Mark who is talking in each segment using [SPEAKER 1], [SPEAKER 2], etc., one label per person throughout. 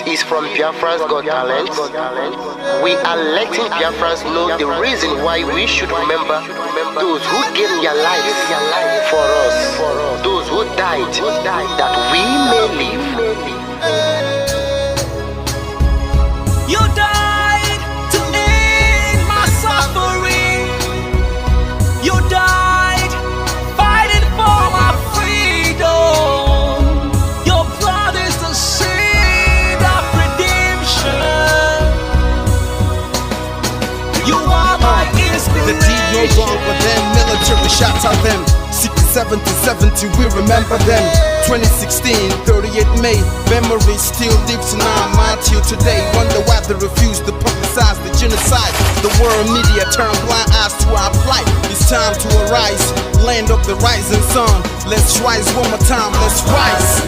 [SPEAKER 1] is from Biafra's Got Talent. We are letting Biafrans know the reason why we should remember those who gave their lives for us, those who died that we may live.
[SPEAKER 2] You died to end my suffering. You died fighting for my freedom. Your blood is the seed of redemption. You are my inspiration.
[SPEAKER 3] The deed no longer them, military shots at them. 67 to 70, we remember them. 2016, 38 May, memory still lives in our mind till today. Wonder why they refuse to publicize the genocide. The world media turn blind eyes to our plight. It's time to arise, land of the rising sun. Let's rise one more time, let's rise.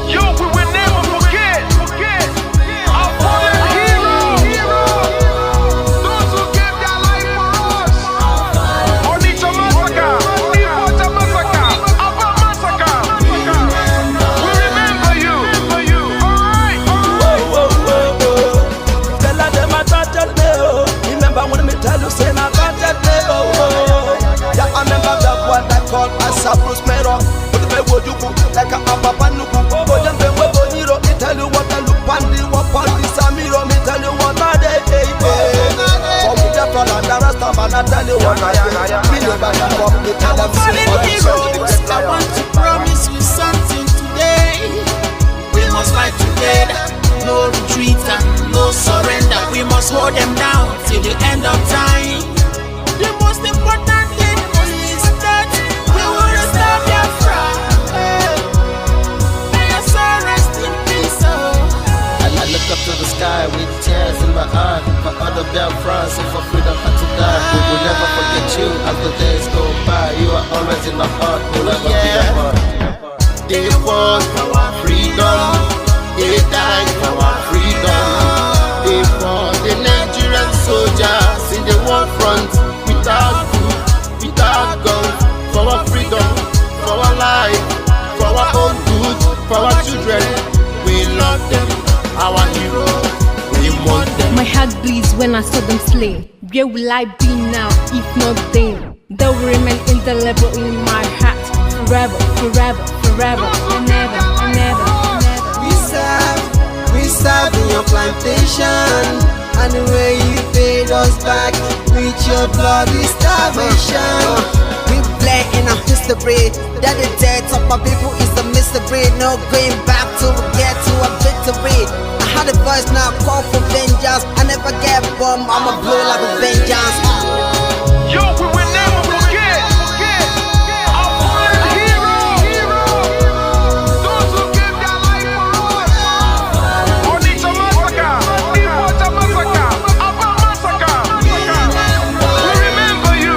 [SPEAKER 4] Yo, we will never forget our fallen heroes, those who gave their life for us. Onitsha massacre, Ipocha massacre, Aba massacre. We remember you. Alright.
[SPEAKER 2] Tell them I touched me, oh. Remember when me tell you say I touched me, oh. Yeah, I remember that one that called us a Bruce Mero. But the way you go like a Papa Nuku. Oh, them they were bonito. Me tell you what I look pandi, what pandi Samiro. Me tell you what I did. For me the fall and the rest of man I tell you what I am. Me never give up. Me tell them
[SPEAKER 5] heroes, I want to promise you something today. We must fight together, no retreat and no surrender. We must hold them down till the end of time. The most important thing is that we will restore Biafra. May your soul rest in peace.
[SPEAKER 6] I look up to the sky with tears in my eye. For other Biafrans and for freedom had to die. We will never forget you as the days go by. You are always in my heart, we'll never be apart. They fought for our freedom, they died for our freedom. They fought the Nigerian soldiers in the war front, without food, without guns, for our freedom, for our life, for our own good, for our children. We love them, our heroes, we want them.
[SPEAKER 7] My heart bleeds when I saw them slain. Where will I be now if not them? They will remain indelible in my heart forever, forever, forever, and never, and never, and never.
[SPEAKER 8] We serve in your plantation, and the way you paid us back with your bloody starvation. We play in our history that the death of my people is a mystery. No going back to get to a victory. I had a voice now call for vengeance. I never get bombed, I'ma blow like a vengeance.
[SPEAKER 4] Yo, we will never forget our fallen heroes, those who gave their life for us. Onitsha massacre, Ipocha massacre, Aba massacre. We remember you.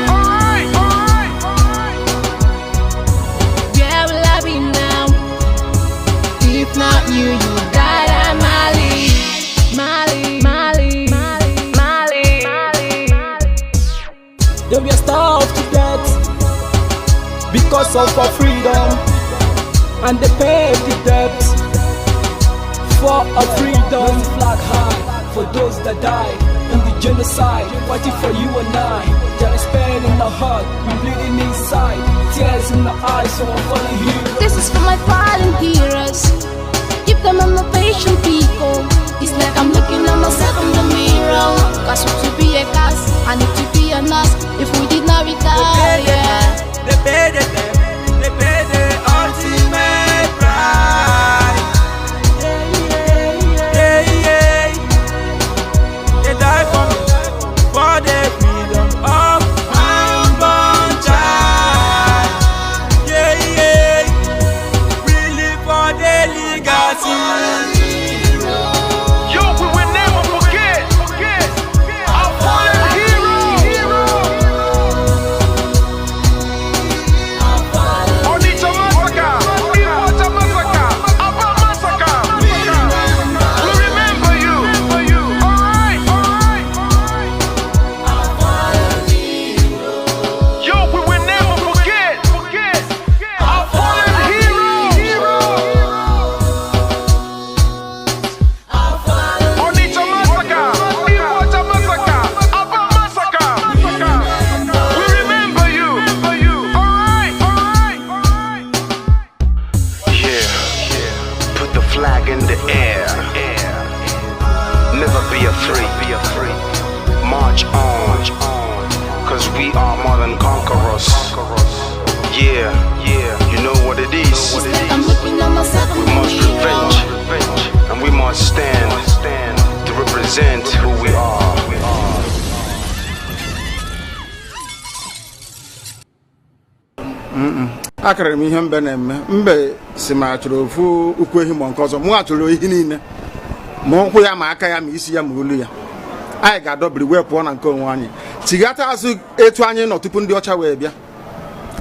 [SPEAKER 4] Alright.
[SPEAKER 7] Where will I be now if not you? You died at Mali.
[SPEAKER 2] They were starved to death because of our freedom, and they paid the debt for our freedom. Flag high for those that died in the genocide, fighting for you and I. There is pain in the heart, we bleeding inside, tears in the eyes, so I'm falling here.
[SPEAKER 9] This is for my fallen heroes. Give them a motivation, people. It's like I'm looking at myself in the mirror. Cause to be a cast, I need to be a nurse. If we did not retire,
[SPEAKER 2] They paid the ultimate price. They died for me, for the freedom of my unborn child. We live for the legacy.
[SPEAKER 4] Yo, we will never forget
[SPEAKER 10] march on, cause we are more than conquerors. Yeah, you know what it is. We must revenge, and we must stand to represent who we are.
[SPEAKER 3] Akara m ihe mbe na-eme mbe si ma chọrọ ofu ukwu ehi ma nke ọzọ mụ achọrọ ihe niile ma ụkwụ ya ma aka ya ma isi ya ma olu ya anyị ga-adọbiri wee pụọ na nke onwe anyị tigata azụ etu anyị nọ tupu ndị ọcha wee bịa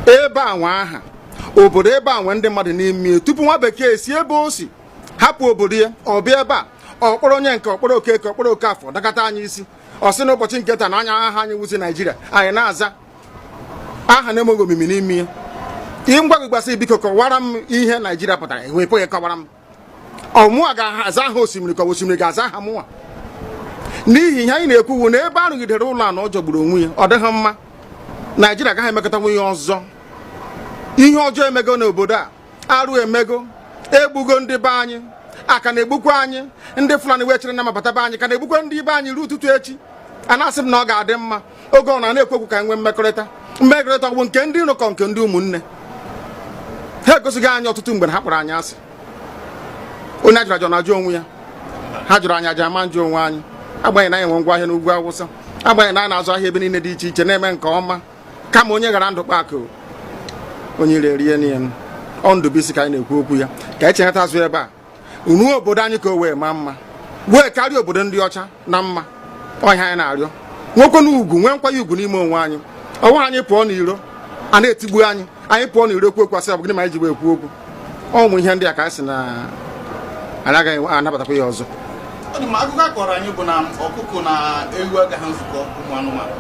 [SPEAKER 3] ebe a nwa aha obodo ebe a nwe ndị mmadụ n'ime tupu nwa bekee si ebe o si hapụ obodo ya ọ bịa ebe a ọkpọrọ onye nke ọkpọrọ okeke ọkpọrọ okafọ dakata anyị isi ọ sị n'ụbọchị nke taa na anya aha anyị wuzi Naijiria anyị na-aza aha na-enweghị omimi n'ime ya ihe ngwa gị gbasị biko kọwara m ihe Naijiria pụtara enwepụghị kọwara m ọmụa ga-aza aha osimiri ka osimiri ga-aza aha mụnwa n'ihi ihe anyị na-ekwuwu na ebe arụgidere ụlọ a na ọ jọgburu onwe ya ọ dịghị mma Naijiria agaghị emekọtanwu ihe ọzọ ihe ọjọọ emego n'obodo a arụ emego egbugo ndị be anyị aka na-egbukwa anyị ndị Fulani wee chere na mabata be anyị ka na-egbukwa ndị be anyị ruo ụtụtụ echi a na-asị m na ọ ga-adị mma oge ọ na-ekwu ka nwee mmekọrịta bụ nke ndị iro kọ nke ndị ụmụnne ha egosighị anyị ọtụtụ mgbe ha kpọrọ anyị asị onye ajụrụ ajụ na-ajụ onwe ya ha jụrụ anyị aja ama njụ onwe anyị agbanyeghị na anyị nwe ngwa ahịa n'ugwu Awụsa agbanyeghị na anyị na-azụ ahịa ebe niile dị iche iche na-eme nke ọma kama onye ghara ndụ kpakụ onye ire rie n'ihe ọ Ndụbụisi ka anyị na-ekwu okwu ya ka anyị cheghata azụ ebe a ruo obodo anyị ka o wee maa mma wee karịa obodo ndị ọcha na mma ọhịa anyị na-arịọ nwekwe n'ugwu nwee nkwanye ugwu n'ime onwe anyị ọnwa anyị pụọ n'iro a na-etigbu anyị pụọ n'iro ekwu okwu asị ọ bụ gịnị ma anyị ji wee ekwu okwu ụmụ ihe ndị a ka anyị sị na anyị agaghị anabatakwa ya ọzọ
[SPEAKER 11] akụkọ akọrọ anyị bụ na ọkụkọ na ewu agaghị nzukọ ụmụ anụmanụ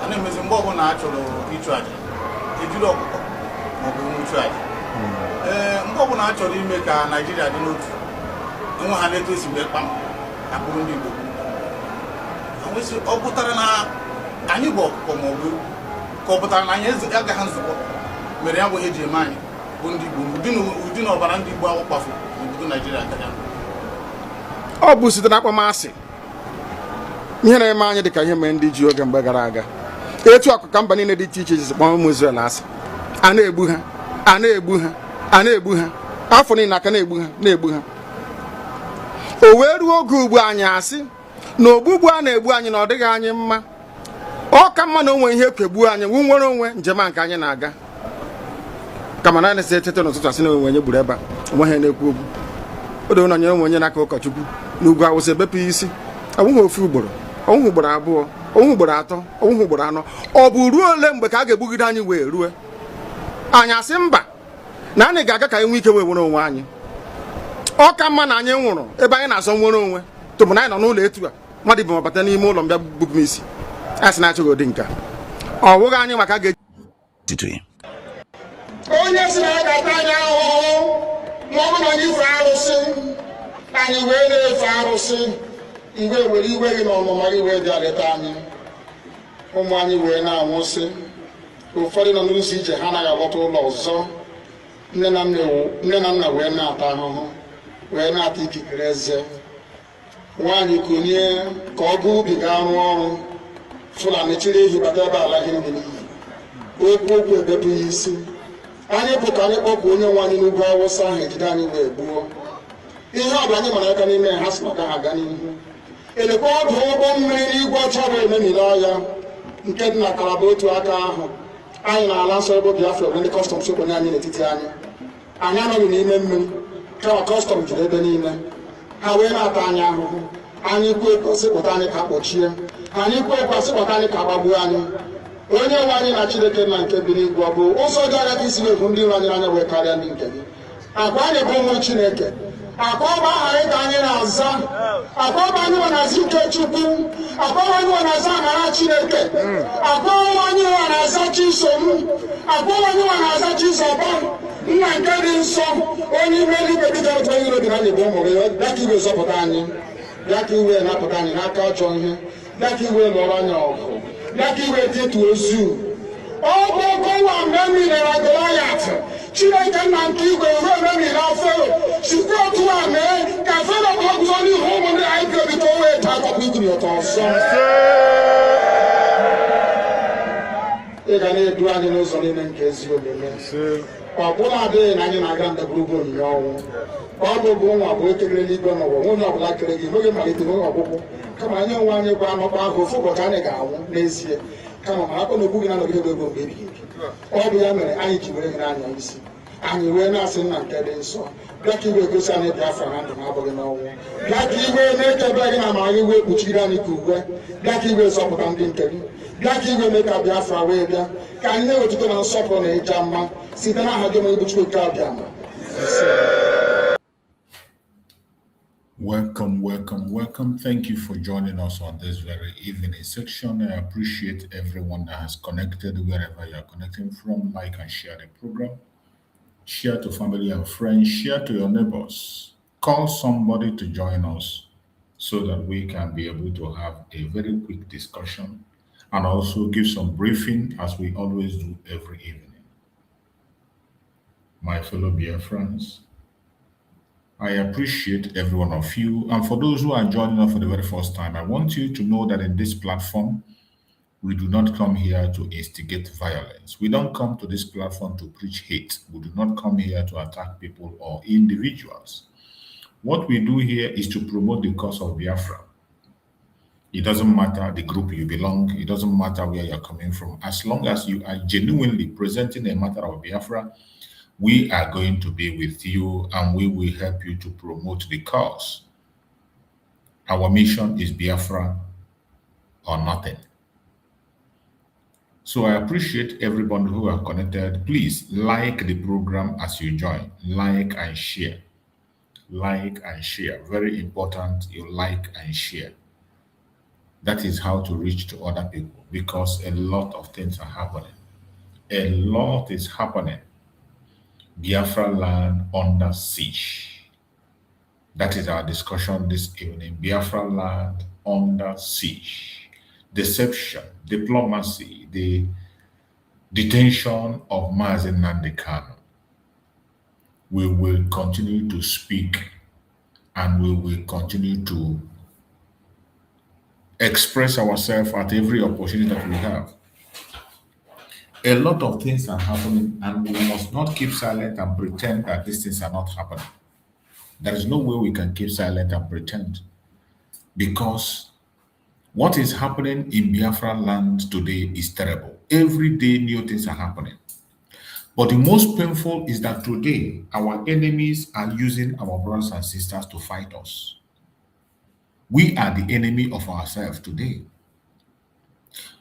[SPEAKER 11] a na-emezi mgbe ọbụla a chọrọ ịchụ aja ejiri ọkụkọ maọbụ ewu chụ aja mgbe ọbụla a chọrọ ime ka Naijiria dị n'otu enwe ha na-eto esi wee kpam akpụrụ ndị Igbo ọ pụtara na anyị bụ ọkụkọ maọbụ ka ọ pụtara na anyị agaghị nzukọ mere ya bụ ihe eji eme anyị bụ ndị Igbo ụdị na ọbara ndị Igbo ahụ kpafu n'obodo Naijiria agaghị
[SPEAKER 3] ọ bụ site na akpamasị ihe na-eme anyị dịka ihe mere ndị ji oge mgbe gara aga etu akụkọ mba niile dị iche iche ji kpọọ ụmụ Izrel asị a na-egbu ha a na-egbu ha a na-egbu ha afọ niile aka na-egbu ha o wee ruo oge ugbu anyị asị na ogbugbu a na-egbu anyị na ọ dịghị anyị mma ọ ka mma na onwe ihe ekegbuo anyị nwu nwere onwe njem a nke anyị na-aga kama na na-esi etete n'ụtụtụ asị na onwe onye gburu ebe a onwe ha na-ekwu okwu o doo na onye onye n'aka ụkọchukwu n'ugwu Awụsa ebepụ isi ọnwụghị ofu ugboro ọnwụghị ugboro abụọ ọnwụghị ugboro atọ ọnwụghị ugboro anọ ọ bụ ruo ole mgbe ka a ga-egbugide anyị wee rue anyị asị mba na anyị ga-aga ka anyị nwee ike wee nwere onwe anyị ọ ka mma na anyị nwụrụ ebe anyị na-azọ nwere onwe tụbụ na anyị nọ n'ụlọ etu a mmadụ ibe mabata n'ime ụlọ mbịa bupụ m isi a sị na-achọghị ụdị nka ọ bụghị anyị maka ga-eji
[SPEAKER 12] onye si na ya ga-ata anyị ahụhụ ma ọ bụ na anyị fee arụsị anyị wee na-efe arụsị mgbe were iwe gị na ọmụma gị wee bịa leta anyị ụmụ anyị wee na-anwụsị ụfọdụ nọ n'ụzọ ije ha anaghị alọta ụlọ ọzọ nne na nna wee na-ata ahụhụ wee na-ata ikikere eze nwaanyị konye ka ọ gaa ubi gaa rụọ ọrụ Fulani chiri ehi bata ebe ala ihe nne n'iyi okwu ebepụ ya isi anyị bụ ka anyị kpọpụ onye nwe anyị n'ugwu Awụsa ahụ ejide anyị wee gbuo ihe ọbụla anyị mara aka n'ime ha si maka ha aga n'ihu elekwa ọdụ ụgbọ mmiri n'igwe ọcha bụ ememiri ọya nke dị na Kalaba otu aka ahụ anyị na-ala nsọ ebe Biafra bụ ndị kọstọm sokwenye anyị n'etiti anyị anọghị n'ime mmiri kama kọstọm juru ebe niile ha wee na-ata anyị ahụhụ anyị kwe sịpụta anyị ka kpọchie anyị kwe sịpụta anyị ka gbagbuo anyị onye nwe anyị na Chineke na nke bi n'igwe ọ bụ ụzọ dị anya ka isi na-ekwu ndị iro anyị n'anya wee karịa ndị nke gị akwa anyị bụ ụmụ Chineke akwa ọba aha anyị ka anyị na-aza akwa ọba anyị nwe na-aza ike Chukwu akwa ọba anyị nwe na-aza amara Chineke akwa ọba anyị nwe na-aza Chisom akwa ọba anyị nwe na-aza Chizọba nna nke dị nsọ onye ime eluigwe dịka otu onye iro dị na anyị bụ ụmụ gị bịa ka iwe zọpụta anyị bịa ka iwe napụta anyị n'aka ọjọọ ihe bịa ka iwe lụọrọ anyị ọgụ bịa ka iwe dịtụ ozu ọ bụ ọgọnwa mgbe emilere Goliat Chineke nna nke igwe ruo ememiri Fero sikwa otu a mee ka Fero ka ọ guzo n'ihu ụmụ ndị anyị ga-ebido wee taa akwụkwọ igwe ọtọ ọzọ Chineke ga na-edu anyị n'ụzọ niile nke ezi omume ọ bụla adịghị na anyị na-aga ndagwurugwu onyinye ọnwụ ọ bụ bụ nwa bụ ekele eluigwe n'ụwa nwunye ọbụla kere gị n'oge malite n'oge ọgwụgwụ kama anyị onwe anyị bụ anọkwa ahụ ofu ụbọchị anyị ga-anwụ n'ezie kama ma akpọ na ogbu gị na-anọgide ebe mgbe ebighị ebi ọ bụ ya mere anyị ji were gị n'anya isi anyị wee na-asị nna nke dị nsọ bịa ka iwe gosi anyị Biafra na ndụ na-abụghị n'ọnwụ bịa ka iwe mee ka ebe gị na amara gị wee kpuchiri anyị ka uwe bịa ka iwe zọpụta ndị nke gị bịa ka iwe mee ka Biafra wee bịa ka anyị na-ewetụta na nsọpụrụ na ịja mma site n'aha gị onye bụ Chukwu abịa ma
[SPEAKER 13] Welcome, welcome, welcome. Thank you for joining us on this very evening section. I appreciate everyone that has connected wherever you are connecting from. Like and share the program. Share to family and friends. Share to your neighbors. Call somebody to join us so that we can be able to have a very quick discussion and also give some briefing as we always do every evening. My fellow Biafrans, I appreciate every one of you. And for those who are joining us for the very first time, I want you to know that in this platform, we do not come here to instigate violence. We don't come to this platform to preach hate. We do not come here to attack people or individuals. What we do here is to promote the cause of Biafra. It doesn't matter the group you belong. It doesn't matter where you're coming from. As long as you are genuinely presenting a matter of Biafra, we are going to be with you and we will help you to promote the cause. Our mission is Biafra or nothing. So I appreciate everyone who are connected. Please like the program as you join. Like and share. Like and share. Very important, you like and share. That is how to reach to other people because a lot of things are happening. A lot is happening. Biafra land under siege. That is our discussion this evening. Biafra land under siege. Deception, diplomacy, the detention of Nnamdi Kanu. We will continue to speak and we will continue to express ourselves at every opportunity that we have. A lot of things are happening and we must not keep silent and pretend that these things are not happening. There is no way we can keep silent and pretend because what is happening in Biafra land today is terrible. Every day new things are happening. But the most painful is that today our enemies are using our brothers and sisters to fight us. We are the enemy of ourselves today.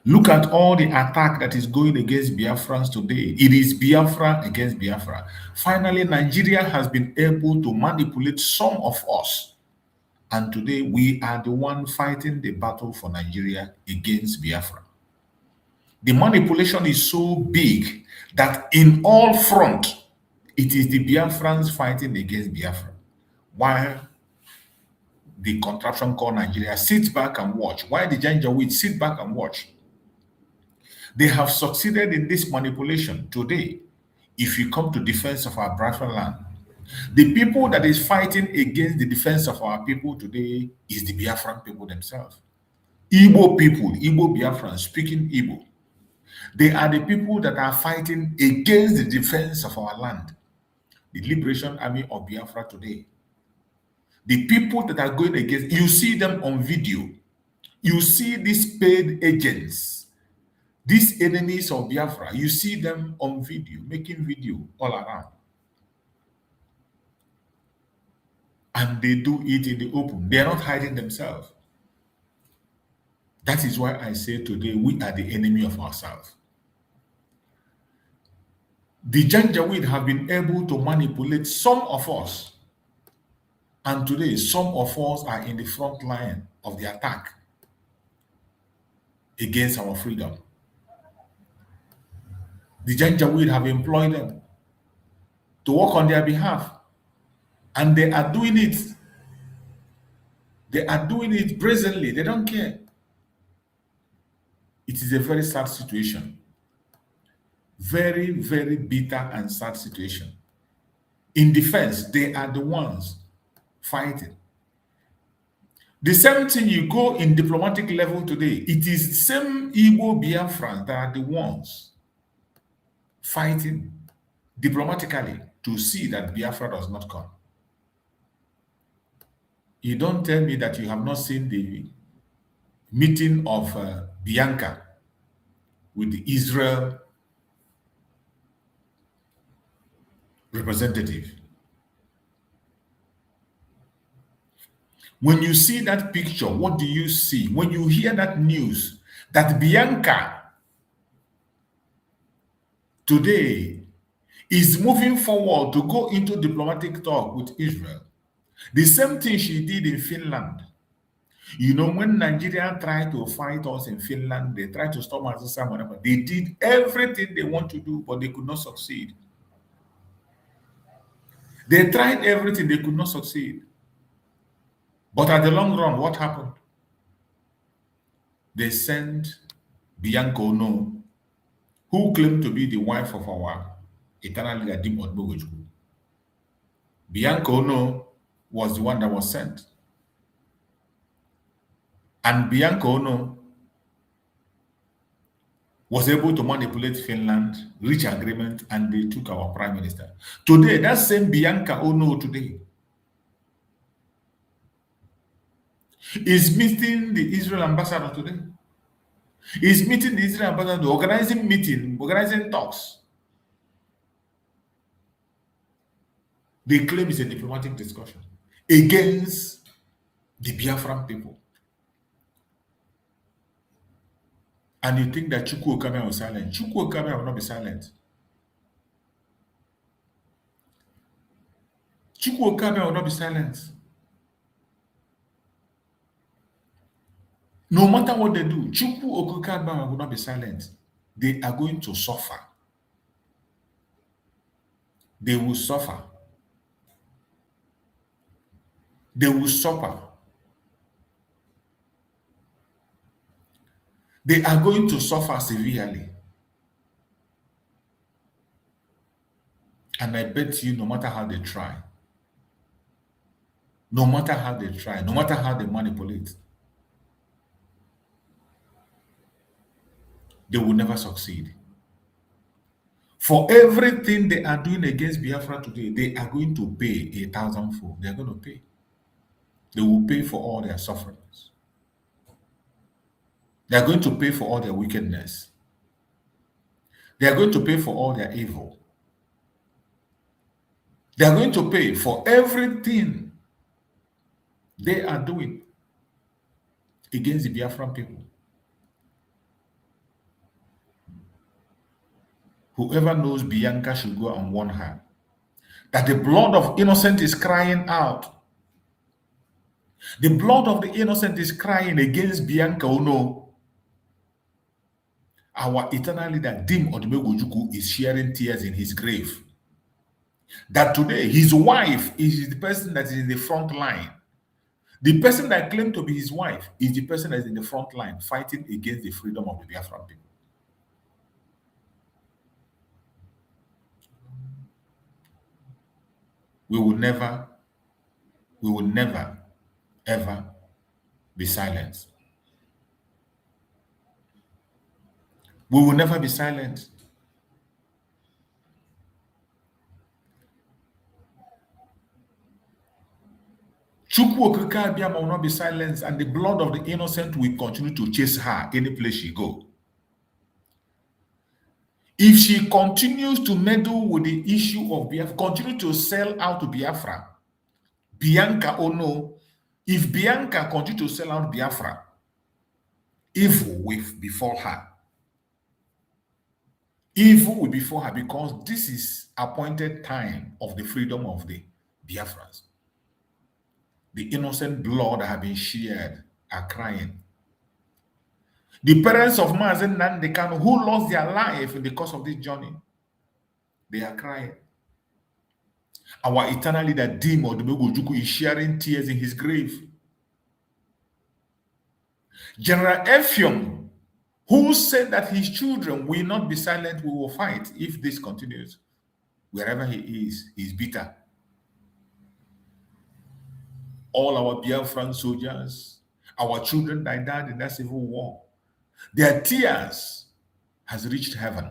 [SPEAKER 13] Look at all the attack that is going against Biafrans today. It is Biafra against Biafra. Finally, Nigeria has been able to manipulate some of us. And today we are the one fighting the battle for Nigeria against Biafra. The manipulation is so big that in all front, it is the Biafrans fighting against Biafra. While the contraption called Nigeria sits back and watch. While the Janjaweed sit back and watch. They have succeeded in this manipulation today. If you come to defense of our Biafra land, the people that is fighting against the defense of our people today is the Biafran people themselves. Igbo people, Igbo Biafrans speaking Igbo. They are the people that are fighting against the defense of our land. The Liberation Army of Biafra today. The people that are going against, you see them on video. You see these paid agents. These enemies of Biafra, you see them on video, making video all around. And they do it in the open. They are not hiding themselves. That is why I say today, we are the enemy of ourselves. The Janjaweed have been able to manipulate some of us. And today, some of us are in the front line of the attack against our freedom. The Janjaweed have employed them to work on their behalf. And they are doing it. They are doing it brazenly. They don't care. It is a very sad situation. Very, very bitter and sad situation. In defense, they are the ones fighting. The same thing you go in diplomatic level today, it is the same Igbo Biafrans that are the ones fighting diplomatically to see that Biafra does not come. You don't tell me that you have not seen the meeting of Bianca with the Israel representative. When you see that picture, what do you see? When you hear that news that Bianca today is moving forward to go into diplomatic talk with Israel, the same thing she did in Finland. You know, when Nigeria tried to fight us in Finland, they tried to stop us, whatever. They did everything they want to do, but they could not succeed. They tried everything, they could not succeed. But at the long run, what happened? They sent Bianca Ono, who claimed to be the wife of our eternal leader, Dim Odbogojukwu. Bianca Ono was the one that was sent. And Bianca Ono was able to manipulate Finland, reach agreement, and they took our prime minister. Today, that same Bianca Ono today is meeting the Israel ambassador today. Is meeting the Israel ambassador, organizing meeting, organizing talks. They claim it's a diplomatic discussion against the Biafran people. And you think that Chukwu Okame was silent. Chukwu Okame will not be silent. Chukwu Okame will not be silent. No matter what they do, Chukwu Okame will not be silent. They are going to suffer. They will suffer. They will suffer. They are going to suffer severely. And I bet you, no matter how they try, no matter how they try, no matter how they manipulate, they will never succeed. For everything they are doing against Biafra today, they are going to pay 1,000-fold. They are going to pay. They will pay for all their sufferings. They are going to pay for all their wickedness. They are going to pay for all their evil. They are going to pay for everything they are doing against the Biafran people. Whoever knows Bianca should go and warn her that the blood of innocent is crying out. The blood of the innocent is crying against Bianca Ono. Our eternal leader, Dim Odumegwu, is sharing tears in his grave. That today, his wife is the person that is in the front line. The person that claimed to be his wife is the person that is in the front line fighting against the freedom of the Biafran people. We will never, ever be silent. We will never be silent. Chukwu Okike Abiyama will not be silenced, and the blood of the innocent will continue to chase her any place she go. If she continues to meddle with the issue of Biafra, continue to sell out to Biafra, Bianca Ono, if Bianca continue to sell out Biafra, evil will befall her. Evil will befall her, because this is appointed time of the freedom of the Biafrans. The innocent blood that have been shed are crying. The parents of Nnamdi Kanu, who lost their life in the course of this journey, they are crying. Our eternal leader, Dim Odumegwu, is sharing tears in his grave. General Effiong, who said that his children will not be silent, we will fight if this continues. Wherever he is, he's bitter. All our Biafran soldiers, our children that died in that civil war, their tears has reached heaven.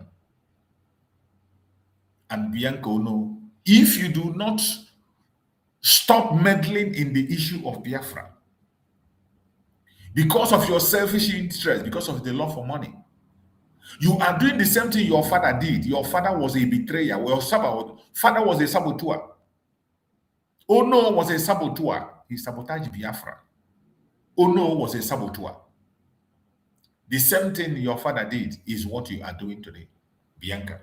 [SPEAKER 13] and Bianca Ono, if you do not stop meddling in the issue of Biafra, because of your selfish interest, because of the love for money, you are doing the same thing your father did. Your father was a betrayer. Your father was a saboteur. Ono was a saboteur. He sabotaged Biafra. Ono was a saboteur. The same thing your father did is what you are doing today, Bianca.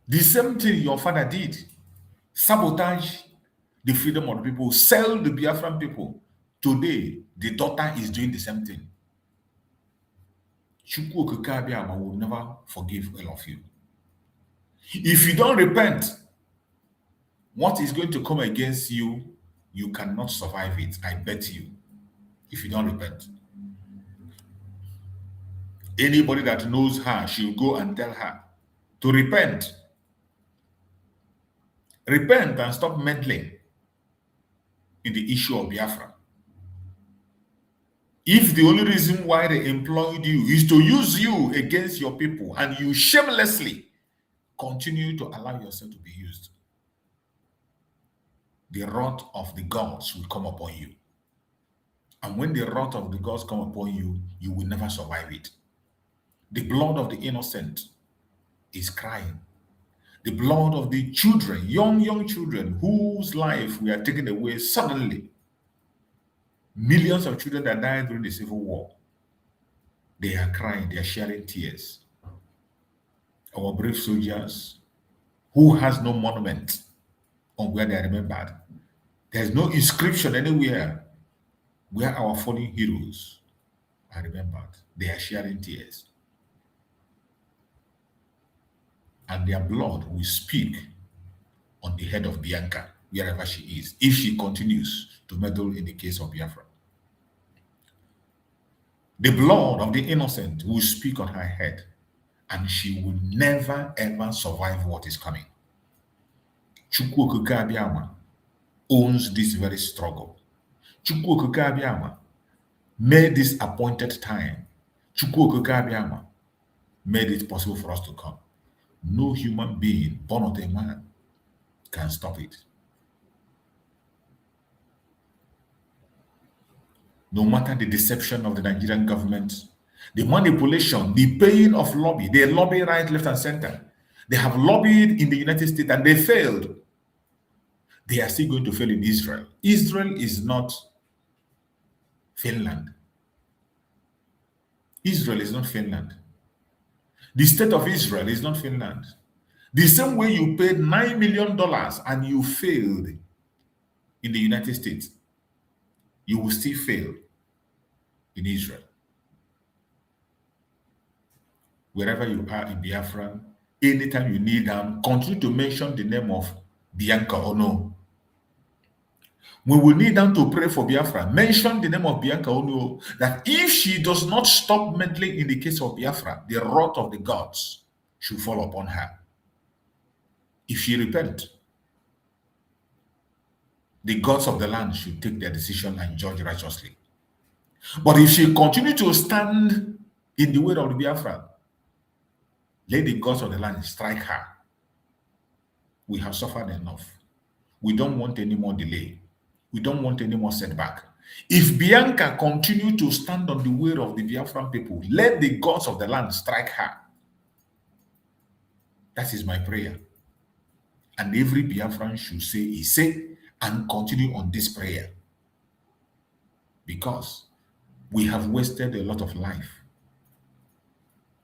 [SPEAKER 13] The same thing your father did, sabotage the freedom of the people, sell the Biafran people. Today, the daughter is doing the same thing. Chukwu Okike Abiama will never forgive all of you. If you don't repent, what is going to come against you, you cannot survive it. I bet you. If you don't repent. Anybody that knows her, she'll go and tell her to repent. Repent and stop meddling in the issue of Biafra. If the only reason why they employed you is to use you against your people and you shamelessly continue to allow yourself to be used, the wrath of the gods will come upon you. And when the wrath of the gods come upon you, you will never survive it. The blood of the innocent is crying. The blood of the children, young children, whose life we are taken away suddenly. Millions of children that died during the Civil War. They are crying, they are sharing tears. Our brave soldiers, who has no monument on where they are remembered. There's no inscription anywhere where our fallen heroes are remembered. They are sharing tears. And their blood will speak on the head of Bianca, wherever she is, if she continues to meddle in the case of Biafra. The blood of the innocent will speak on her head, and she will never ever survive what is coming. Chukwu Okike Abiama owns this very struggle. Chukwu Okike Abiama made this appointed time. Chukwu Okike Abiama made it possible for us to come. No human being born of a man can stop it. No matter the deception of the Nigerian government, the manipulation, the paying of lobby, they lobby right, left, and center. They have lobbied in the United States and they failed. They are still going to fail in Israel. Israel is not Finland. Israel is not Finland. The state of Israel is not Finland. The same way you paid $9 million and you failed in the United States, you will still fail in Israel. Wherever you are in Biafra, anytime you kneel down, continue to mention the name of Bianca Ono. When we kneel down to pray for Biafra, mention the name of Bianca Ono, that if she does not stop meddling in the case of Biafra, the wrath of the gods should fall upon her. If she repent, the gods of the land should take their decision and judge righteously. But if she continue to stand in the way of the Biafra, let the gods of the land strike her. We have suffered enough. We don't want any more delay. We don't want any more setback. If Bianca continue to stand on the way of the Biafran people, let the gods of the land strike her. That is my prayer. And every Biafran should say, he say, and continue on this prayer. Because we have wasted a lot of life.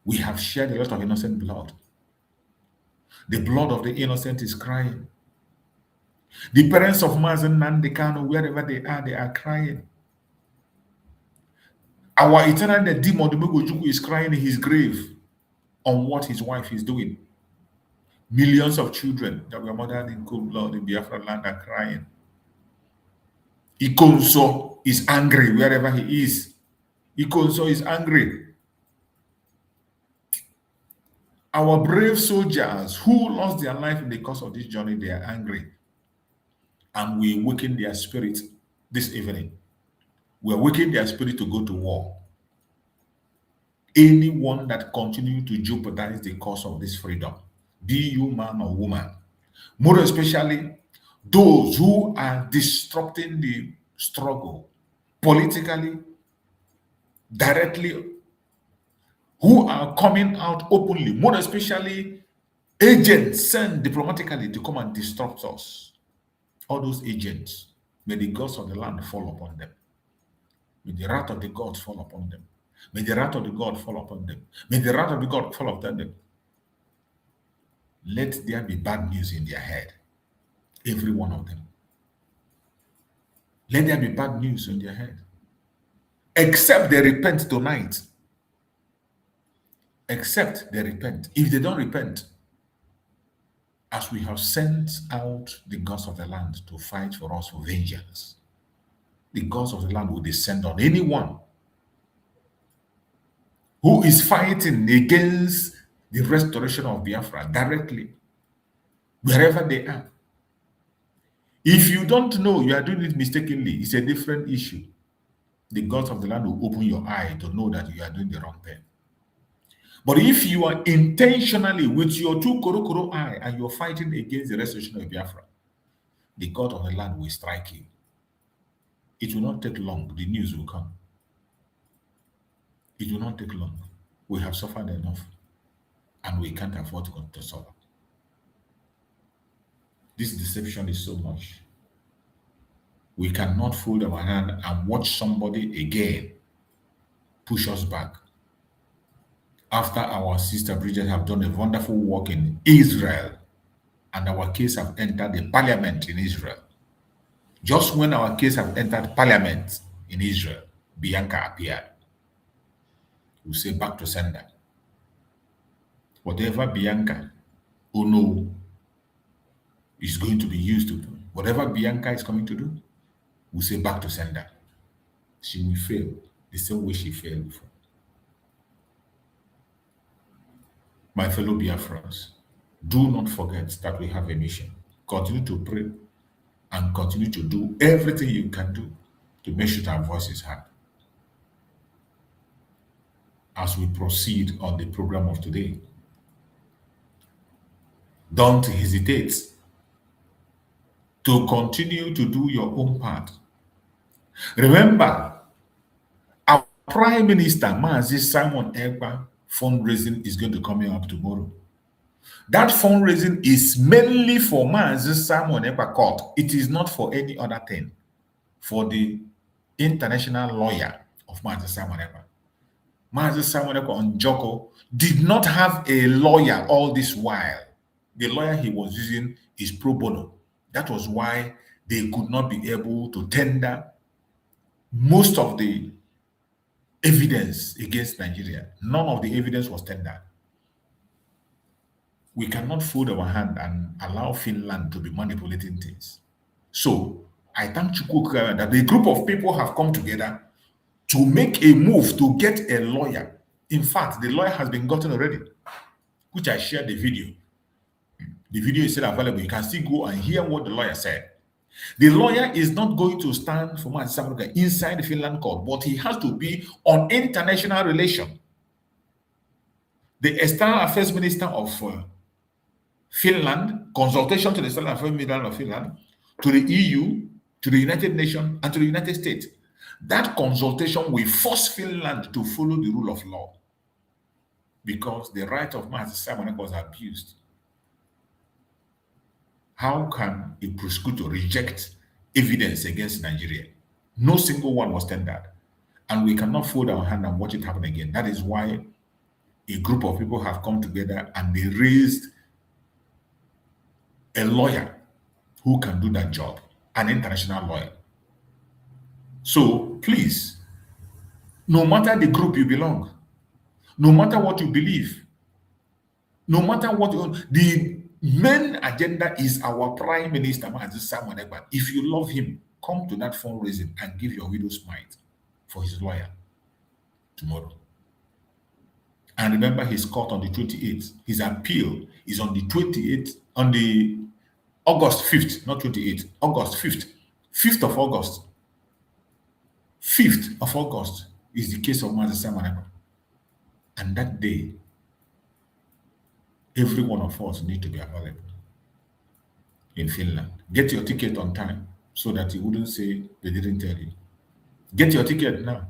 [SPEAKER 13] We have shed a lot of innocent blood. The blood of the innocent is crying. The parents of Nnamdi Kanu, wherever they are crying. Our eternal demon is crying in his grave on what his wife is doing. Millions of children that were murdered in cold blood in Biafra land are crying. Ikonso is angry wherever he is. Ikonso is angry. Our brave soldiers who lost their life in the course of this journey, they are angry. And we awaken their spirit this evening. We awaken their spirit to go to war. anyone that continue to jeopardize the cause of this freedom, be you man or woman, more especially those who are disrupting the struggle politically, directly, who are coming out openly, more especially agents sent diplomatically to come and disrupt us. All those agents, may the gods of the land fall upon them. May the wrath of the gods fall upon them. May the wrath of the God fall upon them. May the wrath of the God fall upon them. Let there be bad news in their head. Every one of them. Let there be bad news in their head. Except they repent tonight. Except they repent. If they don't repent, as we have sent out the gods of the land to fight for us for vengeance, the gods of the land will descend on anyone who is fighting against the restoration of Biafra directly, wherever they are. If you don't know you are doing it mistakenly, it's a different issue. The gods of the land will open your eye to know that you are doing the wrong thing. But if you are intentionally with your two koro eye and you're fighting against the restoration of Biafra, the God of the land will strike you. It will not take long. The news will come. It will not take long. We have suffered enough, and we can't afford to suffer. This deception is so much. We cannot fold our hand and watch somebody again push us back. After our sister Bridget have done a wonderful work in Israel, and our case have entered the parliament in Israel. Just when our case have entered parliament in Israel, Bianca appeared. We say back to sender. Whatever Bianca is going to be used to do, whatever Bianca is coming to do, we say back to sender. She will fail the same way she failed before. My fellow Biafrans, do not forget that we have a mission. Continue to pray and continue to do everything you can do to make sure that our voice is heard. As we proceed on the program of today, don't hesitate to continue to do your own part. Remember, our Prime Minister, Mazi Simon Ekpa, fundraising is going to come up tomorrow. That fundraising is mainly for Mazi Simon Ekpa court. It is not for any other thing. For the international lawyer of Mazi Simon Ekpa. Mazi Simon Ekpa Njoko did not have a lawyer all this while. The lawyer he was using is pro bono. That was why they could not be able to tender most of the evidence against Nigeria. None of the evidence was tendered. We cannot fold our hand and allow Finland to be manipulating things. So I thank Chukwu that the group of people have come together to make a move to get a lawyer. In fact, the lawyer has been gotten already, which I shared the video. The video is still available. You can still go and hear what the lawyer said. The lawyer is not going to stand for Mazi Simon Ekpa inside the Finland court, but he has to be on international relation. The External Affairs Minister of Finland, consultation to the External Affairs Minister of Finland, to the EU, to the United Nations, and to the United States. That consultation will force Finland to follow the rule of law, because the right of Mazi Simon Ekpa was abused. How can a prosecutor reject evidence against Nigeria? No single one was tendered. And we cannot fold our hand and watch it happen again. That is why a group of people have come together and they raised a lawyer who can do that job, an international lawyer. So please, no matter the group you belong, no matter what you believe, no matter what the main agenda is our Prime Minister, Mazi Simon Ekpa. If you love him, come to that fundraising and give your widow's mite for his lawyer tomorrow. And remember his court on the 28th. His appeal is on the 28th, on the August 5th, not 28th, August 5th. 5th of August. 5th of August is the case of Mazi Simon Ekpa. And that day, every one of us need to be available in Finland. Get your ticket on time so that you wouldn't say they didn't tell you. Get your ticket now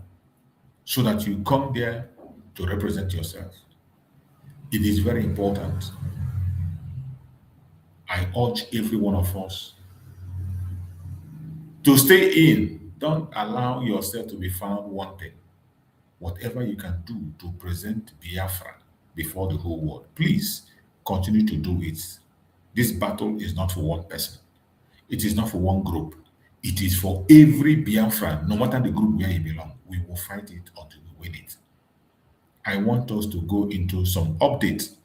[SPEAKER 13] so that you come there to represent yourself. It is very important. I urge every one of us to stay in. Don't allow yourself to be found wanting. Whatever you can do to present Biafra before the whole world, please continue to do it. This battle is not for one person. It is not for one group. It is for every Biafran, no matter the group where you belong. We will fight it until we win it. I want us to go into some updates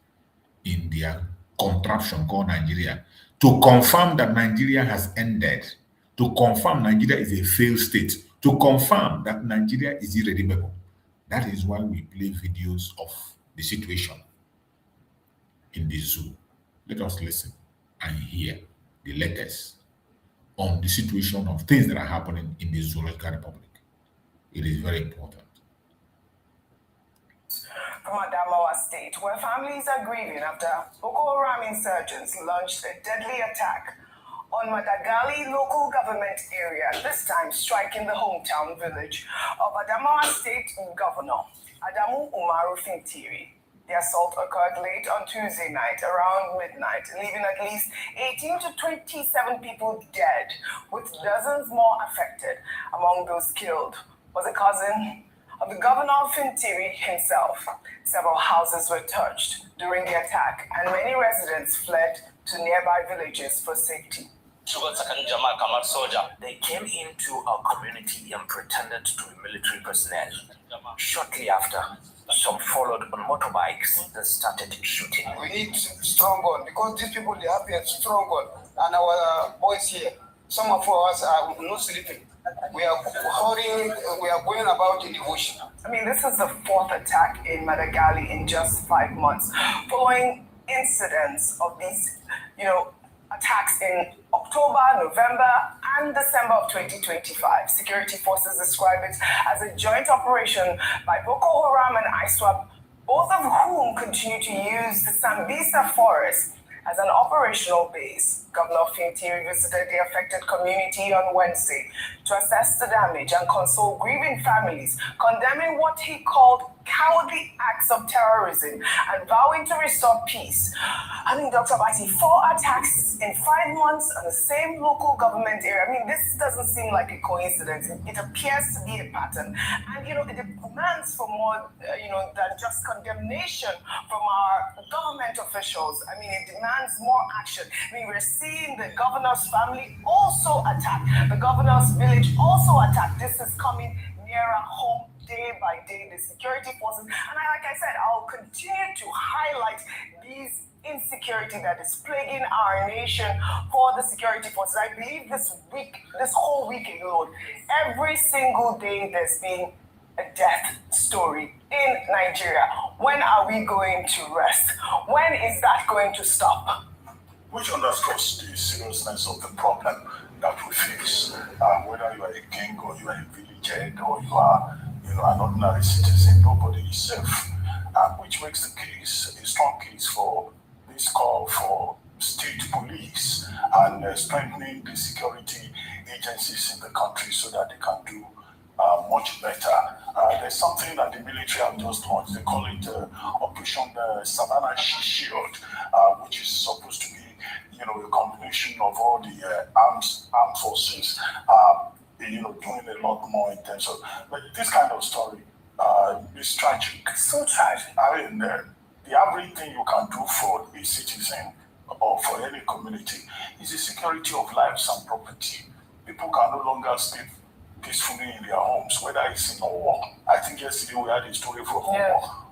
[SPEAKER 13] in their contraption called Nigeria to confirm that Nigeria has ended, to confirm Nigeria is a failed state, to confirm that Nigeria is irredeemable. That is why we play videos of the situation in the zoo. Let us listen and hear the latest on the situation of things that are happening in the Zoological Republic. It is very important.
[SPEAKER 14] From Adamawa State, where families are grieving after Boko Haram insurgents launched a deadly attack on Madagali local government area, this time striking the hometown village of Adamawa State Governor Adamu Umaru Fintiri. The assault occurred late on Tuesday night around midnight, leaving at least 18 to 27 people dead, with dozens more affected. Among those killed was a cousin of the governor Fintiri himself. Several houses were touched during the attack, and many residents fled to nearby villages for safety.
[SPEAKER 15] They came into our community and pretended to be military personnel. Shortly after, some followed on motorbikes that started shooting.
[SPEAKER 16] We need strong gun because these people, they have a strong gun. And our boys here, some of us are not sleeping. We are hurrying, we are going about in the bush.
[SPEAKER 14] I mean, this is the fourth attack in Madagali in just 5 months, following incidents of these, attacks in October, November, and December of 2025. Security forces describe it as a joint operation by Boko Haram and ISWAP, both of whom continue to use the Sambisa forest as an operational base. Governor Fintiri visited the affected community on Wednesday to assess the damage and console grieving families, condemning what he called cowardly acts of terrorism and vowing to restore peace. I mean, Dr. Bati, 4 attacks in 5 months on the same local government area. I mean, this doesn't seem like a coincidence. It appears to be a pattern. And, it demands for more, than just condemnation from our government officials. I mean, it demands more action. I mean, we're seeing the governor's family also attacked. The governor's village also attacked. This is coming nearer home day by day, the security forces. And like I said, I'll continue to highlight these insecurity that is plaguing our nation for the security forces. I believe this whole week alone, every single day there's been a death story in Nigeria. When are we going to rest? When is that going to stop?
[SPEAKER 17] Which underscores the seriousness of the problem that we face. Whether you are a king or you are a village head or you are an ordinary citizen, nobody is safe. Which makes the case a strong case for this call for state police and strengthening the security agencies in the country so that they can do much better. There's something that the military have just launched. They call it Operation Savannah Shield, which is supposed to be a combination of all the armed forces, doing a lot more in terms of. But this kind of story is tragic.
[SPEAKER 14] So tragic.
[SPEAKER 17] I mean, the average thing you can do for a citizen or for any community is the security of lives and property. People can no longer sleep peacefully in their homes, whether it's in a war. I think yesterday we had a story from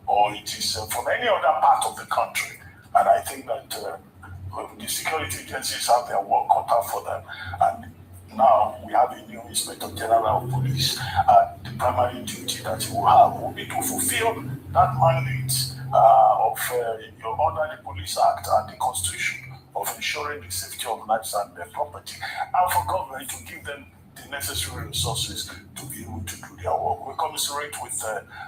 [SPEAKER 17] or it is from any other part of the country. And I think that the security agencies have their work cut out for them. And now we have a new Inspector General of Police. The primary duty that he will have will be to fulfill that mandate under the Police Act and the Constitution of ensuring the safety of lives and their property, and for government to give them the necessary resources to be able to do their work. We commiserate with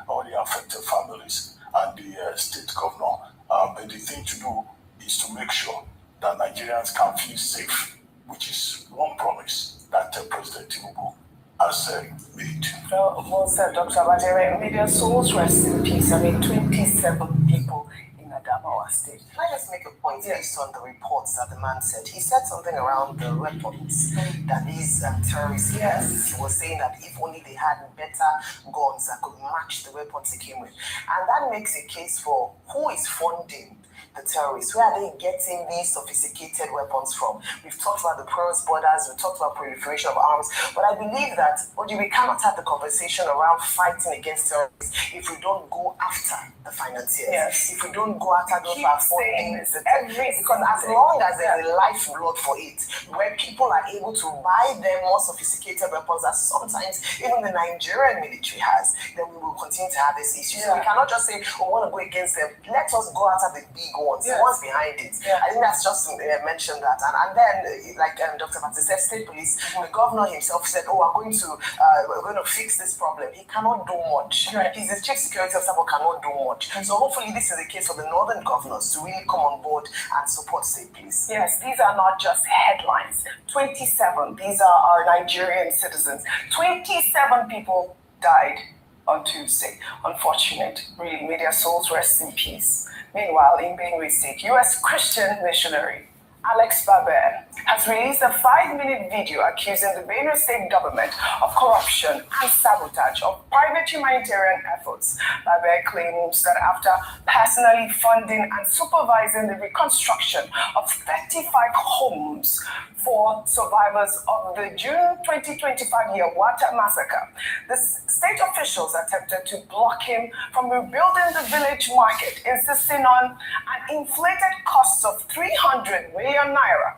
[SPEAKER 17] all the affected families. and the state governor. But the thing to do is to make sure that Nigerians can feel safe, which is one promise that President Tinubu has made.
[SPEAKER 14] Well said, Dr. Abadere. May their souls rest in peace. 27 people in Adamawa State.
[SPEAKER 18] Can I just make a point based on the reports that the man said? He said something around the weapons that these terrorists use. He was saying that if only they had better guns that could match the weapons they came with. And that makes a case for who is funding the terrorists. Where are they getting these sophisticated weapons from? We've talked about the porous borders, we've talked about proliferation of arms, but I believe that we cannot have the conversation around fighting against terrorists if we don't go after the financiers.
[SPEAKER 14] Yes.
[SPEAKER 18] If we don't go after those who are funding the terrorists. Because as
[SPEAKER 14] everything.
[SPEAKER 18] long as there's a lifeblood for it, where people are able to buy them more sophisticated weapons that sometimes even the Nigerian military has, then we will continue to have this issue. So we cannot just say, we want to go against them. Let us go after the big ones, the ones behind it. I think that's just mentioned that. And then, like Dr. Mattis said, State Police, the governor himself said, we're going to fix this problem. He cannot do much. He's the chief security officer, but cannot do much. So hopefully this is the case for the northern governors to really come on board and support State Police.
[SPEAKER 14] Yes, these are not just headlines. 27, these are our Nigerian citizens. 27 people died on Tuesday. Unfortunate, really. May their souls rest in peace. Meanwhile, in Benue State, U.S. Christian missionary Alex Baber has released a 5-minute video accusing the Benue State government of corruption and sabotage of private humanitarian efforts. Baber claims that after personally funding and supervising the reconstruction of 35 homes for survivors of the June 2025 Yawata massacre, the state officials attempted to block him from rebuilding the village market, insisting on an inflated cost of 300 million naira.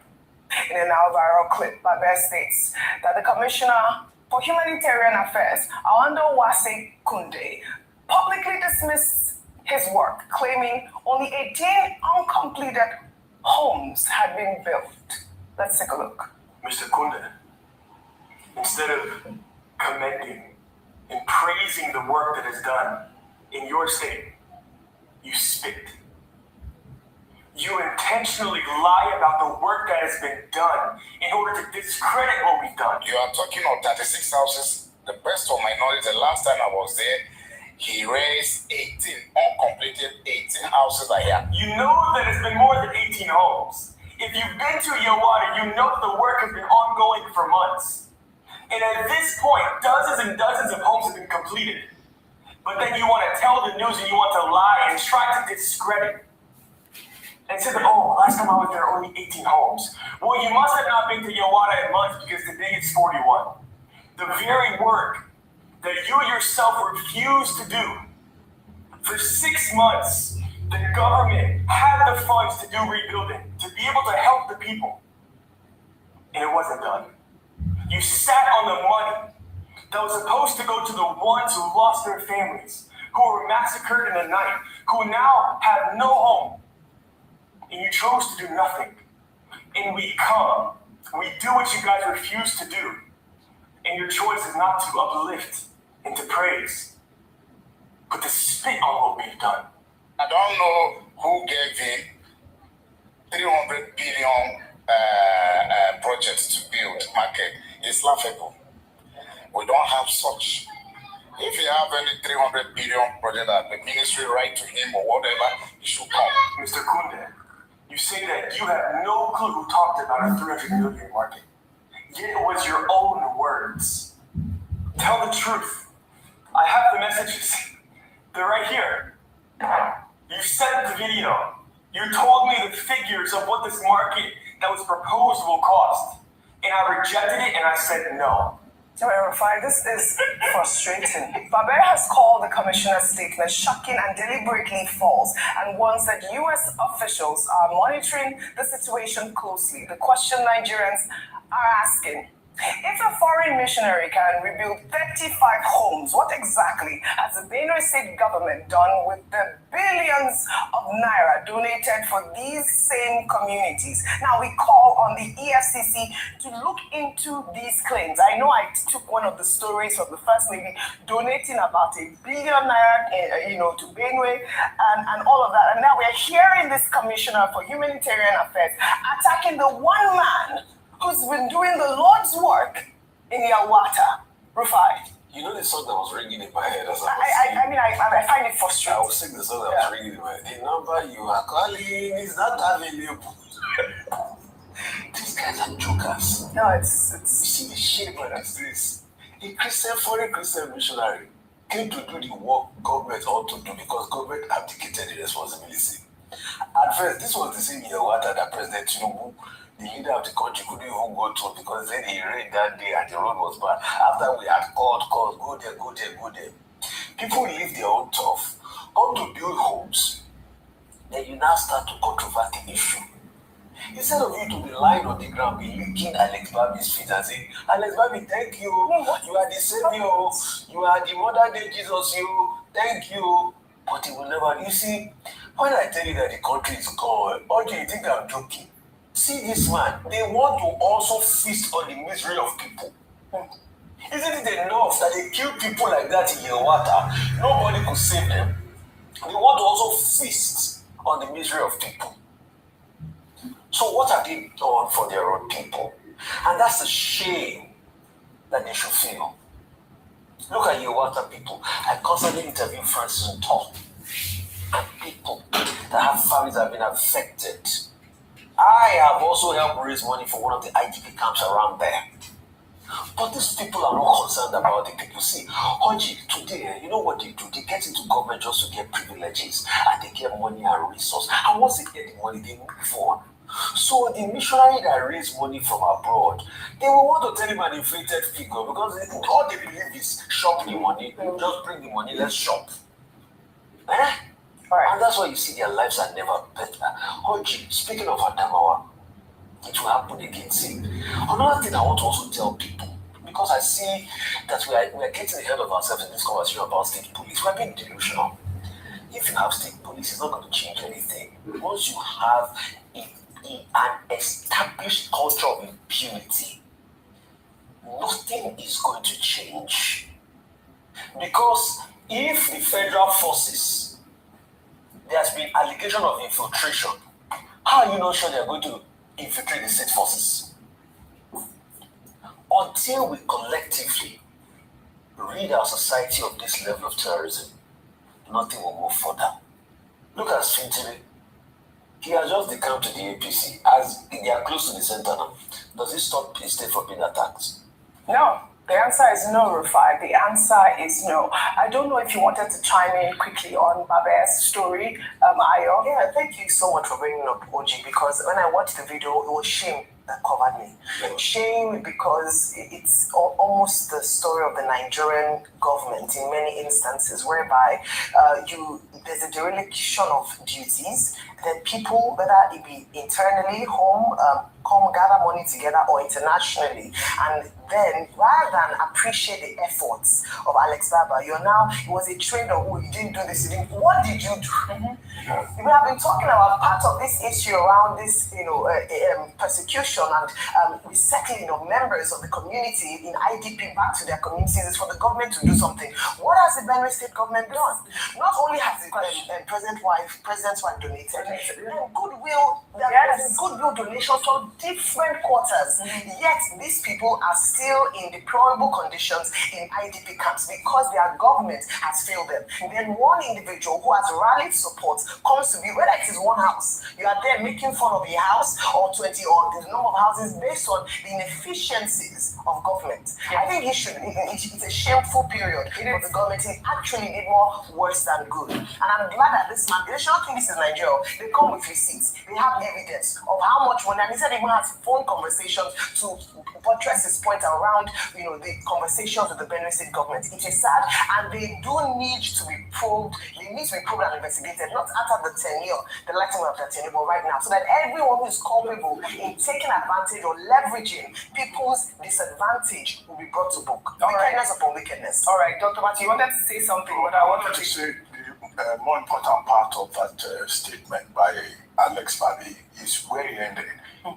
[SPEAKER 14] In a now viral clip, Baber states that the Commissioner for Humanitarian Affairs, Awando Wase Kunde, publicly dismissed his work, claiming only 18 uncompleted homes had been built. Let's take a look.
[SPEAKER 19] Mr. Kunde, instead of commending and praising the work that is done in your state, you spit. You intentionally lie about the work that has been done in order to discredit what we've done.
[SPEAKER 20] You are talking of 36 houses. The best of my knowledge, the last time I was there, he raised 18 uncompleted 18 houses a year.
[SPEAKER 19] You know that it's been more than 18 homes. If you've been to Yawata, you know that the work has been ongoing for months. And at this point, dozens and dozens of homes have been completed. But then you want to tell the news and you want to lie and try to discredit. And say that, last time I was there, only 18 homes. Well, you must have not been to Yawata in months because today it's 41. The very work that you yourself refused to do. For 6 months, the government had the funds to do rebuilding, to be able to help the people. And it wasn't done. You sat on the money that was supposed to go to the ones who lost their families, who were massacred in the night, who now have no home. And you chose to do nothing. And we come, we do what you guys refuse to do. And your choice is not to uplift and to praise, but to spit on what we've done.
[SPEAKER 20] I don't know who gave him 300 billion projects to build market. It's laughable. We don't have such. If you have any 300 billion project that the ministry write to him or whatever, he should come.
[SPEAKER 19] Mr. Kunde, you say that you have no clue who talked about a 300 million market. Yet it was your own words. Tell the truth. I have the messages. They're right here. You sent the video. You told me the figures of what this market that was proposed will cost. And I rejected it and I said no.
[SPEAKER 14] To verify, this is frustrating. Baber has called the commissioner's statement shocking and deliberately false and warns that U.S. officials are monitoring the situation closely. The question Nigerians are asking: if a foreign missionary can rebuild 35 homes, what exactly has the Benue State government done with the billions of naira donated for these same communities? Now we call on the EFCC to look into these claims. I know I took one of the stories from the First Lady donating about $1 billion naira, to Benue and all of that. And now we're hearing this Commissioner for Humanitarian Affairs attacking the one man who's been doing the Lord's work in Yawata, Rufai.
[SPEAKER 21] You know the song that was ringing in my head as
[SPEAKER 14] I find it frustrating.
[SPEAKER 21] I was singing the song that was ringing in my head. The number you are calling is not available. These guys are jokers.
[SPEAKER 14] No, it's
[SPEAKER 21] you see the shit like this. A Christian, foreign Christian missionary came to do the work government ought to do because government abdicated the responsibility. At first, this was the same Yawata that President Tinubu, the leader of the country, couldn't even go to because then he rained that day and the road was bad. After we had called, go there. People live their own turf. Come to build homes. Then you now start to controvert the issue. Instead of you to be lying on the ground, be licking Alex Babi's feet and saying, Alex Babi, thank you. You are the savior. You are the modern day Jesus. Thank you. But he will never. You see, when I tell you that the country is gone, or do you think I'm joking? See this man, they want to also feast on the misery of people. Isn't it enough that they kill people like that in Yawata? Nobody could save them. They want to also feast on the misery of people. So what have they done for their own people? And that's a shame that they should feel. Look at Yawata people. I constantly interview Francis and Tom. And people that have families that have been affected. I have also helped raise money for one of the IDP camps around there. But these people are not concerned about the people. See, Oji, today, you know what they do? They get into government just to get privileges. And they get money and resources. And once they get the money, they move on. So the missionary that raise money from abroad, they will want to tell him an inflated figure because all they believe is shop the money. Just bring the money, let's shop. And that's why you see their lives are never better. Oji, speaking of Adamawa, it will happen again. See, another thing I want to also tell people, because I see that we are getting ahead of ourselves in this conversation about state police. We're being delusional. If you have state police, it's not going to change anything. Once you have an established culture of impunity, nothing is going to change. Because if the federal forces, there's been allegation of infiltration, how are you not sure they're going to infiltrate the state forces? Until we collectively rid our society of this level of terrorism, nothing will move further. Look at Swinton. He has just decamped to the APC as they are close to the center now. Does it stop the state from being attacked?
[SPEAKER 14] No. The answer is no, Rufai. The answer is no. I don't know if you wanted to chime in quickly on Babe's story, Ayo.
[SPEAKER 18] Yeah, thank you so much for bringing up Oji, because when I watched the video, it was shame that covered me. Shame because it's almost the story of the Nigerian government in many instances, whereby there's a dereliction of duties, then people, whether it be internally, home, come gather money together or internationally, and then rather than appreciate the efforts of Alex Baba, it was a trend of, you didn't do this, what did you do? We have been talking about part of this issue around this, persecution and resettling of members of the community in IDP back to their communities is for the government to do something. What has the Benue State government done? Not only has the president's wife donated, goodwill donations from different quarters. Yet these people are still in deplorable conditions in IDP camps because their government has failed them. Then one individual who has rallied support comes to be, whether it is one house, you are there making fun of a house or 20 or the number of houses based on the inefficiencies of government. I think it's a shameful period for the government. It actually did more worse than good. And I'm glad that this man, they should not think this is Nigeria. They come with receipts. They have evidence of how much money. And he said even has phone conversations to buttress his point around, the conversations with the Benue State government. It is sad, and they do need to be probed. They need to be probed and investigated, not after the tenure, the lightening of the tenure, but right now, so that everyone who is culpable in taking advantage or leveraging people's disadvantage will be brought to book. Wickedness upon wickedness.
[SPEAKER 14] All right, Dr. Matthew, you wanted to say something, but I wanted to
[SPEAKER 17] say the more important part of that statement by Alex Babi is where he ended.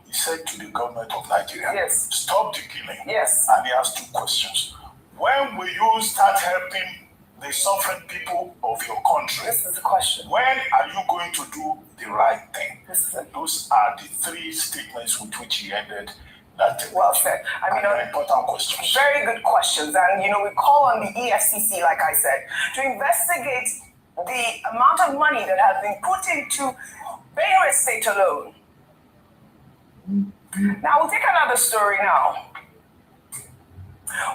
[SPEAKER 17] He said to the government of Nigeria,
[SPEAKER 14] yes,
[SPEAKER 17] stop the killing.
[SPEAKER 14] Yes.
[SPEAKER 17] And he asked 2 questions. When will you start helping the suffering people of your country?
[SPEAKER 14] This is the question.
[SPEAKER 17] When are you going to do the right thing?
[SPEAKER 14] This is
[SPEAKER 17] Those are the 3 statements with which he ended that.
[SPEAKER 14] Well said. I mean,
[SPEAKER 17] important questions.
[SPEAKER 14] Very good questions. And, we call on the EFCC, like I said, to investigate the amount of money that has been put into Benue State alone. Now, we'll take another story now.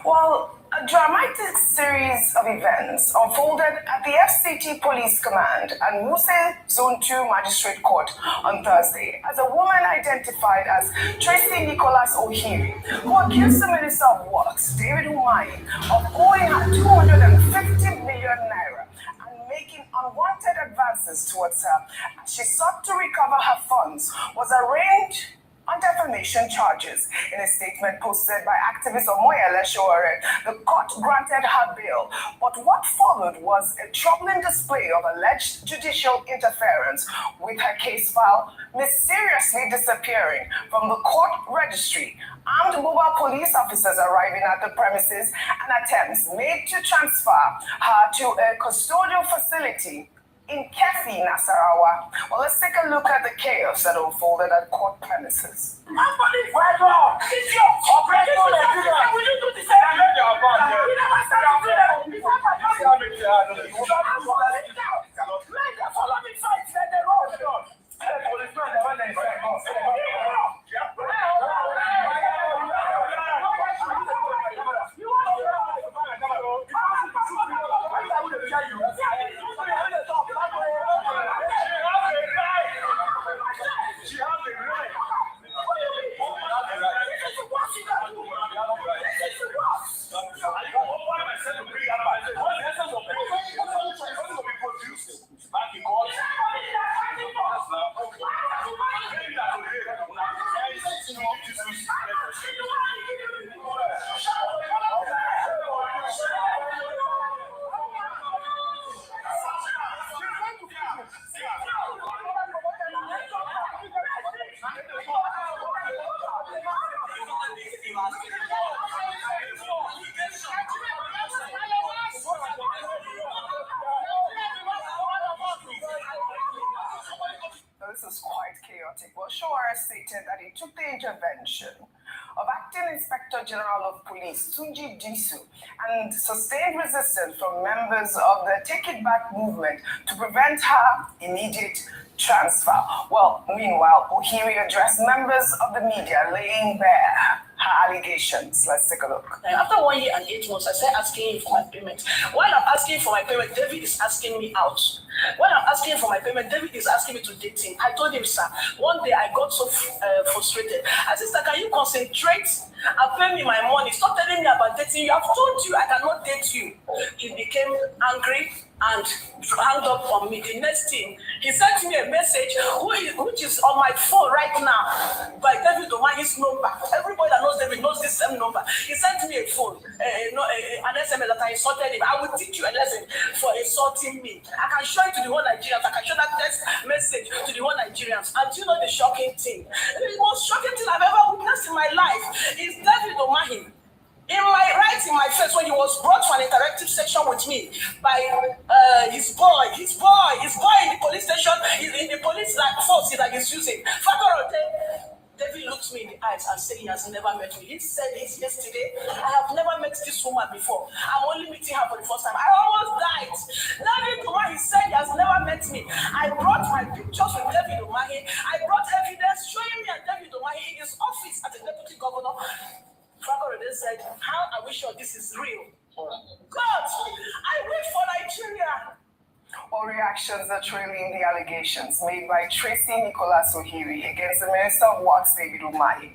[SPEAKER 14] Well, a dramatic series of events unfolded at the FCT Police Command and Wuse Zone 2 Magistrate Court on Thursday as a woman identified as Tracy Nicholas Ohiri, who accused the Minister of Works, David Umahi, of owing her 250 million naira and making unwanted advances towards her. She sought to recover her funds, was arraigned on defamation charges. In a statement posted by activist Omoyele Sowore, the court granted her bail. But what followed was a troubling display of alleged judicial interference, with her case file mysteriously disappearing from the court registry, armed mobile police officers arriving at the premises, and attempts made to transfer her to a custodial facility in Kefi, Nasarawa. Well, let's take a look at the chaos that unfolded at court premises. This is quite chaotic. Well, Sowore stated that he took the intervention of Acting Inspector General of Police, Tunji Disu, and sustained resistance from members of the Take It Back movement to prevent her immediate transfer. Well, meanwhile, Ohiri addressed members of the media, laying bare her allegations. Let's take a look.
[SPEAKER 1] After 1 year and 8 months, I started asking him for my payment. While I'm asking for my payment, David is asking me out. When I'm asking for my payment, David is asking me to date him. I told him, sir, one day I got so frustrated. I said, sir, can you concentrate and pay me my money? Stop telling me about dating you. I've told you I cannot date you. He became angry and hung up on me. The next thing, he sent me a message which is on my phone right now by David Omahi's number. Everybody that knows David knows this same number. He sent me a phone, an SMS that I insulted him. I will teach you a lesson for insulting me. I can show it to the whole Nigerians. I can show that text message to the whole Nigerians. And you know the shocking thing? The most shocking thing I've ever witnessed in my life is David Omahi. In my face, when he was brought to an interactive section with me by his boy in the police station, in the police force that he's using. David looked me in the eyes and said he has never met me. He said this yesterday. I have never met this woman before. I'm only meeting her for the first time. I almost died. David Umahi said he has never met me. I brought my pictures with David Umahi. I brought evidence showing me and David Umahi in his office as a deputy governor. They said, how are we sure this is real? God, I wait for Nigeria.
[SPEAKER 14] Or reactions are trailing the allegations made by Tracy Nicholas Ohiri against the Minister of Works, David Umahi.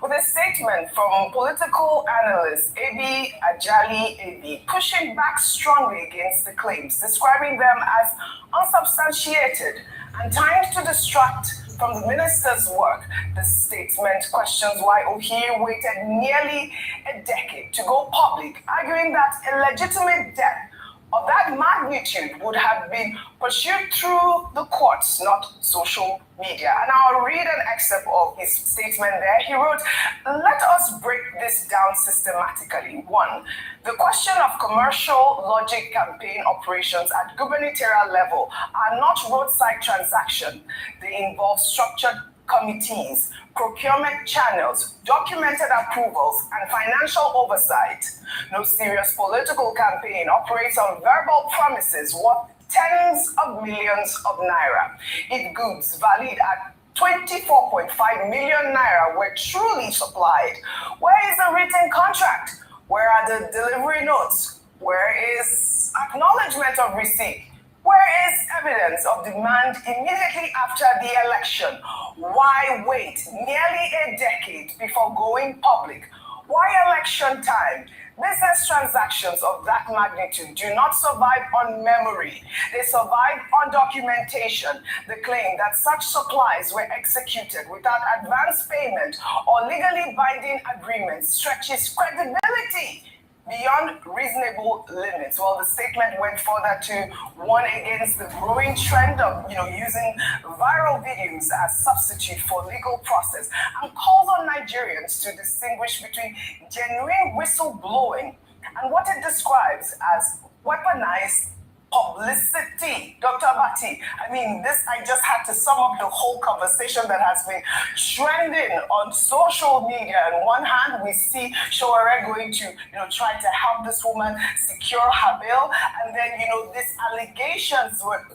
[SPEAKER 14] With a statement from political analyst Ebi Ajali Ebi pushing back strongly against the claims, describing them as unsubstantiated and timed to distract from the minister's work. The statement questions why Ohiri waited nearly a decade to go public, arguing that a legitimate debt of that magnitude would have been pursued through the courts, not social media. And I'll read an excerpt of his statement there. He wrote, "Let us break this down systematically. 1. The question of commercial logic campaign operations at gubernatorial level are not roadside transactions. They involve structured committees, procurement channels, documented approvals, and financial oversight. No serious political campaign operates on verbal promises worth tens of millions of naira. If goods valued at 24.5 million naira were truly supplied, where is the written contract? Where are the delivery notes? Where is acknowledgement of receipt? Where is evidence of demand immediately after the election? Why wait nearly a decade before going public? Why election time? Business transactions of that magnitude do not survive on memory. They survive on documentation. The claim that such supplies were executed without advance payment or legally binding agreements stretches credibility beyond reasonable limits. Well, the statement went further to warn against the growing trend of, using viral videos as substitute for legal process, and calls on Nigerians to distinguish between genuine whistleblowing and what it describes as weaponized publicity. Dr. Abati, I just had to sum up the whole conversation that has been trending on social media. On one hand, we see Showere going to, try to help this woman secure her bail. And then, these allegations were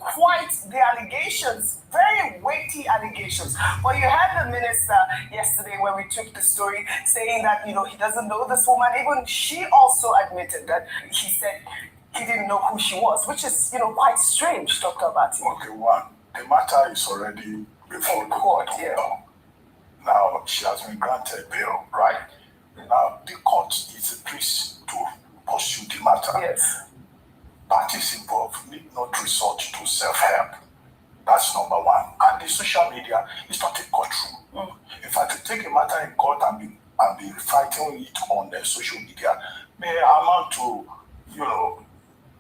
[SPEAKER 14] very weighty allegations. But you had the minister yesterday when we took the story saying that, he doesn't know this woman. Even she also admitted that he said he didn't know who she was, which is, quite strange, Dr. Abati.
[SPEAKER 17] Okay, one, the matter is already before the court.
[SPEAKER 14] Yeah.
[SPEAKER 17] Now, she has been granted bail, right? Now, the court is pleased to pursue the matter.
[SPEAKER 14] Yes.
[SPEAKER 17] Parties involved need not resort to self-help. That's number one. And the social media is not a courtroom. In fact, to take a matter in court and be fighting it on the social media may amount to,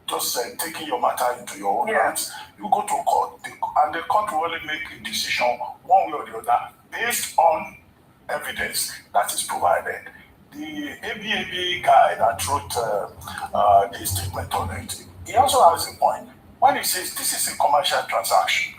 [SPEAKER 17] just taking your matter into your own hands. You go to court, and the court will only make a decision one way or the other based on evidence that is provided. The ABAB guy that wrote the statement on it, he also has a point when he says this is a commercial transaction.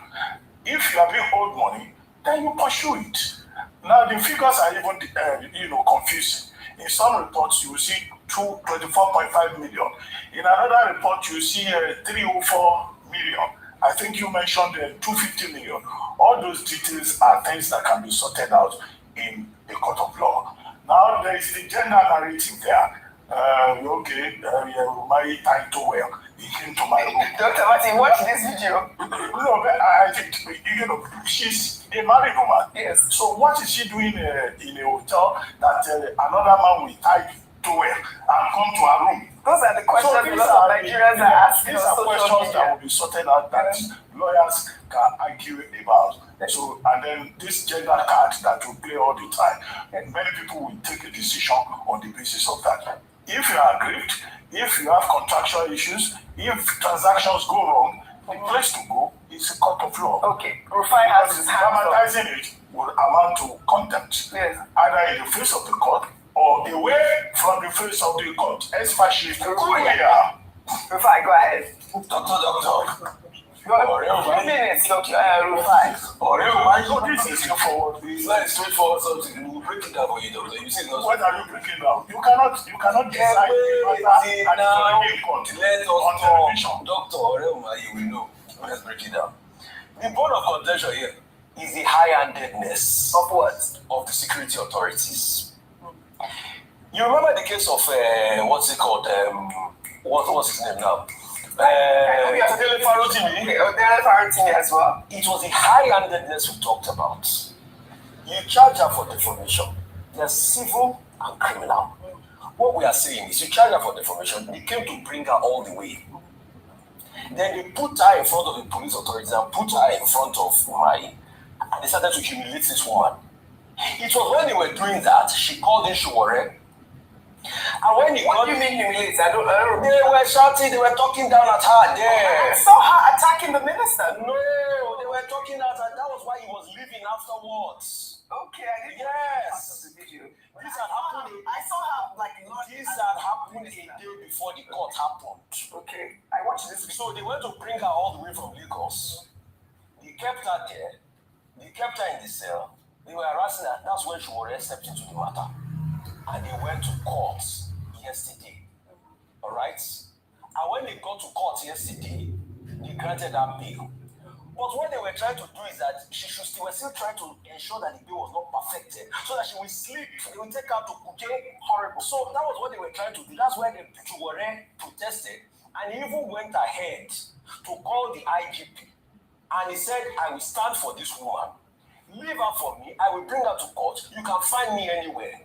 [SPEAKER 17] If you are being owed money, then you pursue it. Now the figures are even confusing. In some reports, you will see 24.5 million. In another report, you see 304 million. I think you mentioned 250 million. All those details are things that can be sorted out in a court of law. Now, there is the gender narrative there. Marry time too well. He came to my room.
[SPEAKER 14] Dr. Martin, watch this video.
[SPEAKER 17] No, I think, she's a married woman.
[SPEAKER 14] Yes.
[SPEAKER 17] So what is she doing in a hotel that another man will tie to well and come to her room?
[SPEAKER 14] Those are the questions a lot of Nigerians are asking.
[SPEAKER 17] These are questions that will be sorted out that lawyers can argue about. So, and then this gender card that will play all the time, many people will take a decision on the basis of that. If you are aggrieved, if you have contractual issues, if transactions go wrong, the place to go is a court of law.
[SPEAKER 14] Okay, Rufai has his hands up.
[SPEAKER 17] Dramatizing it will amount to contempt, either in the face of the court or away from the face of the court, especially
[SPEAKER 14] Rufai, go ahead.
[SPEAKER 21] Doctor.
[SPEAKER 14] 2 minutes, Dr. Rufai.
[SPEAKER 17] This is straightforward.
[SPEAKER 21] It's not a straightforward something. We'll break it down for you, doctor. You see,
[SPEAKER 17] what are you breaking down? You cannot decide
[SPEAKER 21] let us talk. Doctor, you will know. Let's break it down. The bone of contention here is the high-handedness
[SPEAKER 14] of what?
[SPEAKER 21] Of the security authorities. You remember the case of what's it called? What's his name now?
[SPEAKER 18] as well.
[SPEAKER 21] It was the high-handedness we talked about. You charge her for defamation. There's civil and criminal. What we are saying is you charge her for defamation. They came to bring her all the way. Then they put her in front of the police authorities and put her in front of my. And they started to humiliate this woman. It was when they were doing that, she called in Shuwore. And when he
[SPEAKER 18] What do you mean humiliate? I don't know.
[SPEAKER 21] They were shouting, they were talking down at her there.
[SPEAKER 18] I saw her attacking the minister.
[SPEAKER 21] No, they were talking at her. That was why he was leaving afterwards.
[SPEAKER 18] Okay, I didn't
[SPEAKER 21] Yes.
[SPEAKER 18] the video.
[SPEAKER 21] This had happened.
[SPEAKER 18] I saw her like
[SPEAKER 21] This had happened a day before the court happened.
[SPEAKER 18] Okay, I watched this video.
[SPEAKER 21] So they went to bring her all the way from Lagos. They kept her there. They kept her in the cell. They were harassing her. That's when she was stepped into the matter. And they went to court yesterday. All right? And when they got to court yesterday, they granted her bail. But what they were trying to do is that they were still trying to ensure that the bail was not perfected, so that she will sleep. They will take her to Kuje. Horrible. So that was what they were trying to do. That's why the Chuwore protested, and he even went ahead to call the IGP. And he said, I will stand for this woman. Leave her for me. I will bring her to court. You can find me anywhere.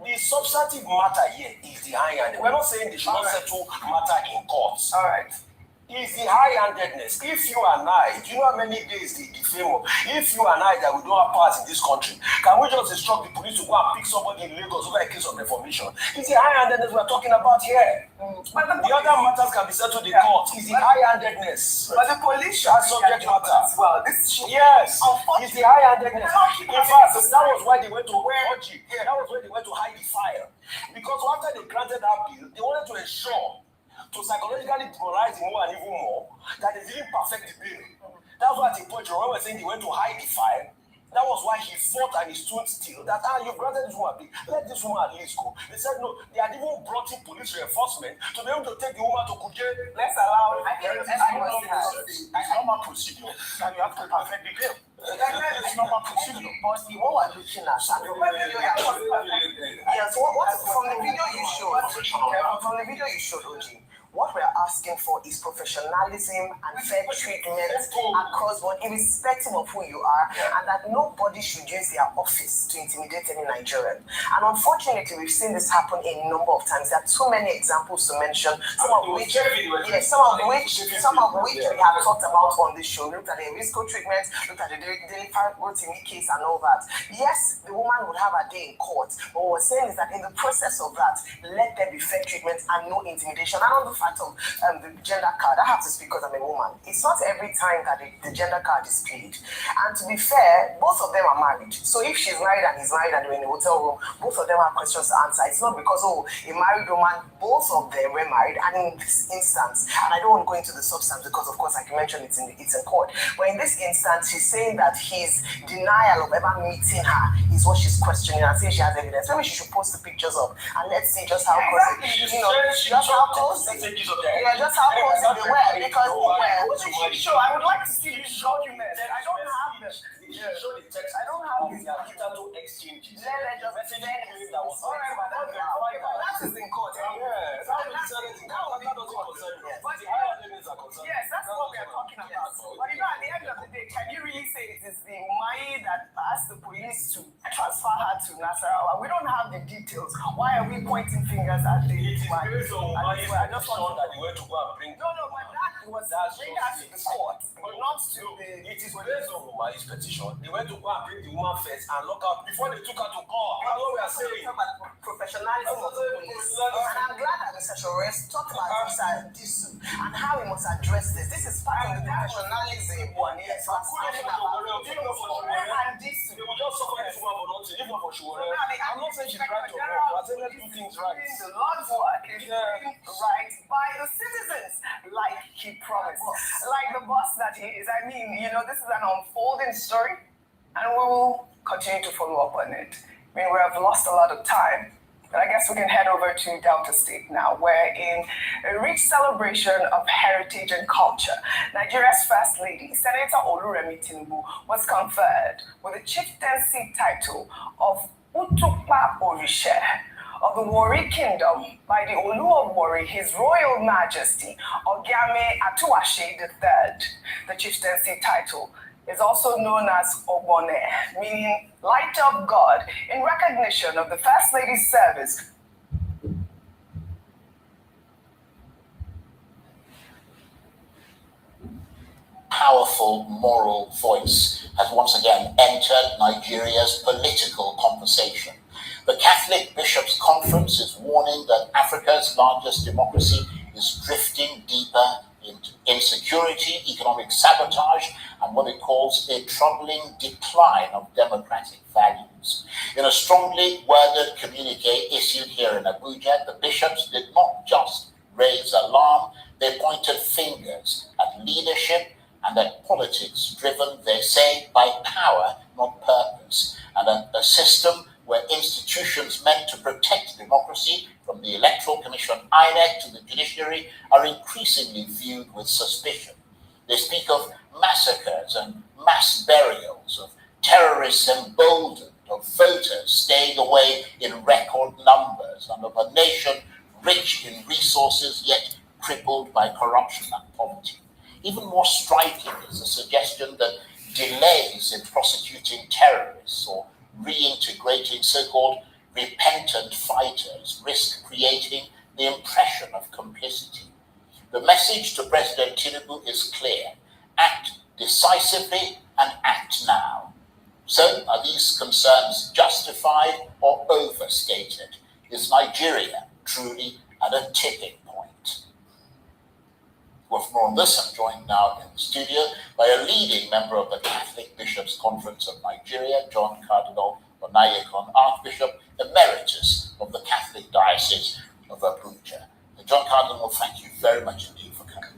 [SPEAKER 21] The substantive matter here is the high-handed. We're not saying they should not settle matter in courts.
[SPEAKER 18] All right.
[SPEAKER 21] It's the high-handedness. If you and I, do you know how many days they defame? If you and I that we don't have powers in this country, can we just instruct the police to go and pick somebody in Lagos over a case of defamation? It's the high-handedness we're talking about here. But the other matters can be settled in court. It's the high-handedness.
[SPEAKER 18] But the police
[SPEAKER 21] are subject matter.
[SPEAKER 18] Well,
[SPEAKER 21] Yes, it's the high-handedness. In fact, that was why they went to Oji. That was why they went to hide the file. Because after they granted that bill, they wanted to ensure to psychologically demoralize him more and even more, that they didn't perfect the bill. That's why at the point, when we were saying they went to hide the file, that was why he fought and he stood still. That, you've granted this woman, let this woman at least go. They said no, they had even brought in police reinforcement to be able to take the woman to Kuje.
[SPEAKER 18] Let's allow it.
[SPEAKER 11] It's normal procedure, and you have to perfect the bill. It's normal procedure.
[SPEAKER 18] But the one we're looking at, yes, what from the video you showed, OG, what we're asking for is professionalism and fair treatment across board, irrespective of who you are, and that nobody should use their office to intimidate any Nigerian. And unfortunately, we've seen this happen a number of times. There are too many examples to mention, some of which we have talked about on this show. Look at the Risco treatment, look at the Daily Rotimi case and all that. Yes, the woman would have a day in court, but what we're saying is that in the process of that, let there be fair treatment and no intimidation. And on the fact of the gender card, I have to speak because I'm a woman. It's not every time that the gender card is played. And to be fair, both of them are married. So if she's married and he's married and they're in the hotel room, both of them have questions to answer. It's not because, a married woman, both of them were married. And in this instance, and I don't want to go into the substance because, of course, I can mention it's in court. But in this instance, she's saying that his denial of ever meeting her is what she's questioning and saying she has evidence. Maybe she should post the pictures up and let's see just how close just how close they were, because what did she show? I would like to see these documents. I don't have them.
[SPEAKER 21] Show the text. I don't have the digital exchanges.
[SPEAKER 18] Let's just
[SPEAKER 21] message that was
[SPEAKER 18] alright, that is in court.
[SPEAKER 21] Yes, that doesn't concern you. But the higher limits are concerned.
[SPEAKER 18] Yes, that's what we are talking about. But at the end of the day, can you really say it is the Umahi that asked the police to transfer her to Nasarawa? We don't have the details. Why are we pointing fingers at the Umahi?
[SPEAKER 21] I just want that they were to go and bring.
[SPEAKER 18] No, but that was bring her to the court, but not to the.
[SPEAKER 21] It is based on Umahi's petition. They went to go and bring the woman first and lock out before they took her to court. That's what we are saying.
[SPEAKER 18] Professionalism of the police. And I'm glad that Mr. Shores talked about this and how we must address this. This is part of the professionalism one. Yes,
[SPEAKER 21] they will just suffer this woman for nothing, even for sure. I'm not saying she's right or wrong, but I say let's do things right.
[SPEAKER 18] The Lord's work is doing right by the citizens, like he promised, like the boss that he is. I mean, this is an unfolding story, and we will continue to follow up on it. I mean, we have lost a lot of time, but I guess we can head over to Delta State now, where in a rich celebration of heritage and culture, Nigeria's First Lady, Senator Oluremi Tinubu, was conferred with the chieftaincy title of Utukpa Orishe.
[SPEAKER 14] of the Warri Kingdom by the Olu of Warri, His Royal Majesty Ogiame Atuashe III. The chieftaincy title is also known as Ogbone, meaning Light of God, in recognition of the First Lady's service.
[SPEAKER 5] Powerful moral voice has once again entered Nigeria's political conversation. The Catholic Bishops' Conference is warning that Africa's largest democracy is drifting deeper into insecurity, economic sabotage, and what it calls a troubling decline of democratic values. In a strongly worded communique issued here in Abuja, the bishops did not just raise alarm, they pointed fingers at leadership and at politics driven, they say, by power, not purpose, and a system where institutions meant to protect democracy, from the Electoral Commission, INEC, to the judiciary, are increasingly viewed with suspicion. They speak of massacres and mass burials, of terrorists emboldened, of voters staying away in record numbers, and of a nation rich in resources yet crippled by corruption and poverty. Even more striking is the suggestion that delays in prosecuting terrorists or reintegrating so-called repentant fighters risk creating the impression of complicity. The message to President Tinubu is clear: act decisively and act now. So, are these concerns justified or overstated? Is Nigeria truly at a tipping point? With more on this, I'm joined now in the studio by a leading member of the Catholic Bishops' Conference of Nigeria, John Cardinal Onayekon, Archbishop Emeritus of the Catholic Diocese of Abuja. John Cardinal, thank you very much indeed for coming.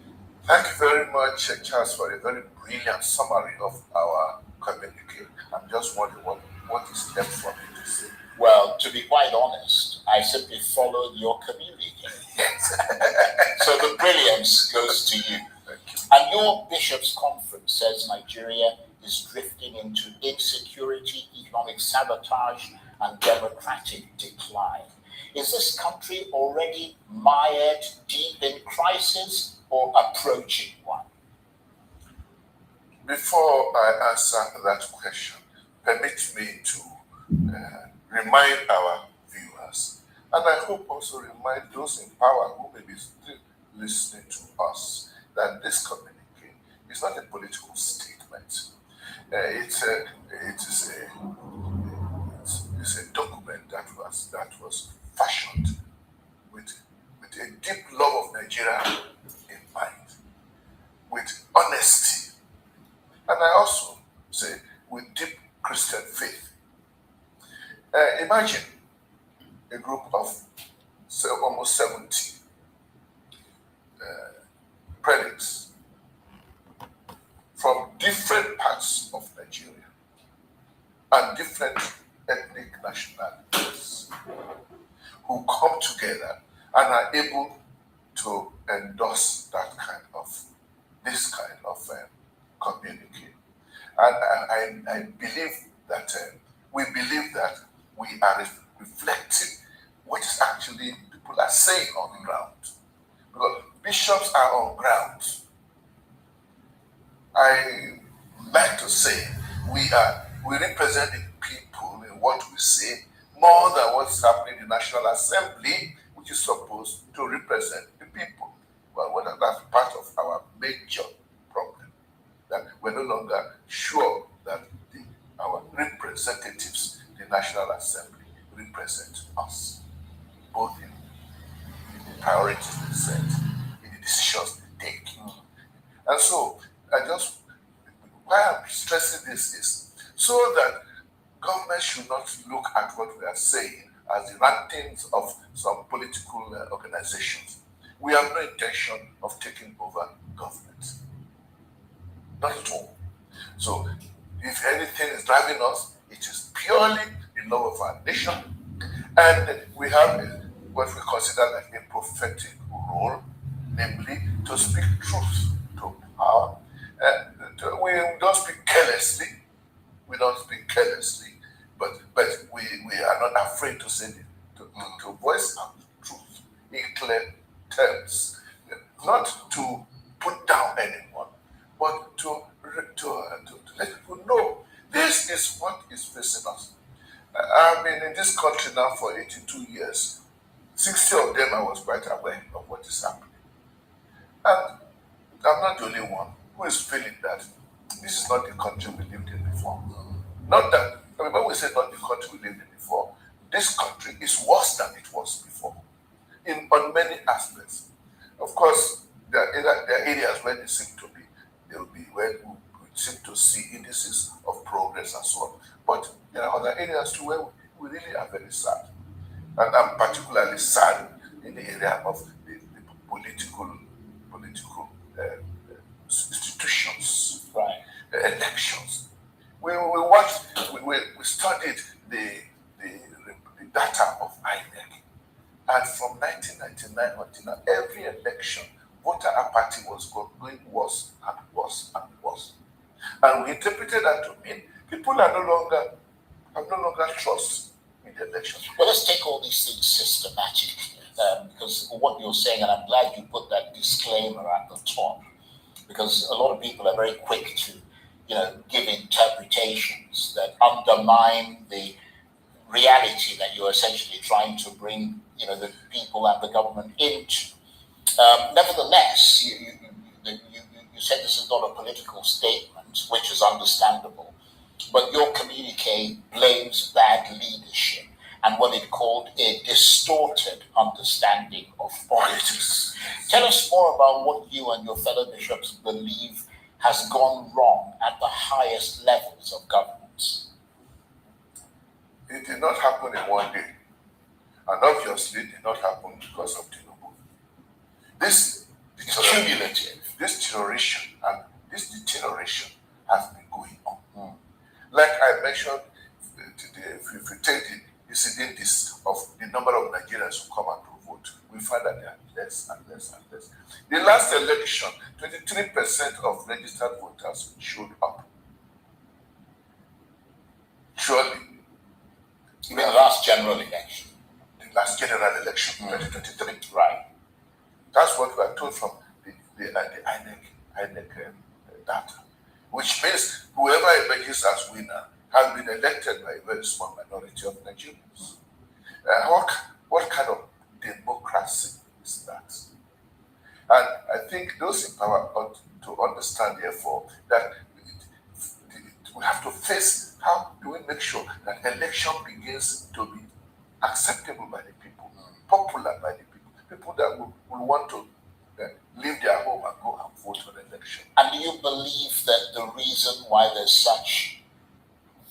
[SPEAKER 22] Thank you very much, Charles, for a very brilliant summary of our communique. I'm just wondering what is left for me to say.
[SPEAKER 5] Well, to be quite honest, I simply followed your communique. So the brilliance goes to you. And your Bishops' Conference says Nigeria is drifting into insecurity, economic sabotage, and democratic decline. Is this country already mired deep in crisis or approaching one?
[SPEAKER 22] Before I answer that question, permit me to remind our viewers, and I hope also remind those in power who may be still listening to us, that this communique is not a political statement. It's a document that was fashioned with a deep love of Nigeria in mind, with honesty, and I also say with deep Christian faith. Imagine a group of almost 70 prelates from different parts of Nigeria and different ethnic nationalities who come together and are able to endorse this kind of community. And I believe that we believe that we are reflecting what is actually people are saying on the ground. Because bishops are on ground. I like to say we represent the people in what we say more than what's happening in the National Assembly, which is supposed to represent the people. Well, that's part of our major problem, that we're no longer sure that our representatives, the National Assembly, represent us, both in the priorities they set, in the decisions they take. And so, why I'm stressing this is so that government should not look at what we are saying as the rantings of some political organizations. We have no intention of taking over government. Not at all. So, if anything is driving us, it is purely the love of our nation. And we have what we consider like a prophetic role, namely to speak truth to power. We don't speak carelessly. We don't speak carelessly, but we are not afraid to say to voice out the truth in clear terms, not to put down anyone, but to let people know this is what is facing us. I've been in this country now for 82 years. 60 of them I was quite aware of what is happening. And I'm not the only one who is feeling that this is not the country we lived in before. Not that, I mean, when we say not the country we lived in before, this country is worse than it was before, on many aspects. Of course, there are areas where they seem to be, there will be where we seem to see indices of progress and so on. But there are other areas too where we really are very sad. And I'm particularly sad in the area of the political institutions, right? Elections. We studied the data of INEC, and from 1999 until now, every election, voter apathy was going worse and worse and worse. And we interpreted that to mean people have no longer trust in the election.
[SPEAKER 5] Well, let's take all these things systematically, because what you're saying, and I'm glad you put that disclaimer at the top, because a lot of people are very quick to, give interpretations that undermine the reality that you're essentially trying to bring, the people and the government into. Nevertheless, you said this is not a political statement, which is understandable, but your communique blames bad leadership and what it called a distorted understanding of politics. Tell us more about what you and your fellow bishops believe has gone wrong at the highest levels of governance.
[SPEAKER 22] It did not happen in one day, and obviously it did not happen because of Tinubu. This deterioration and this deterioration has been going on. Like I mentioned today, if you take the incidence of the number of Nigerians who come out to vote, we find that they are less and less and less. The last election, 23% of registered voters showed up. Surely.
[SPEAKER 5] You mean the last general election?
[SPEAKER 22] The last general election, 2023.
[SPEAKER 5] Right.
[SPEAKER 22] That's what we are told from the INEC data, which means whoever emerges as winner has been elected by a very small minority of Nigerians. What kind of democracy is that? And I think those in power ought to understand, therefore, that we have to face how do we make sure that election begins to be acceptable by the people, popular by the people, people that will want to leave their home and go and vote for the election.
[SPEAKER 5] And do you believe that the reason why there's such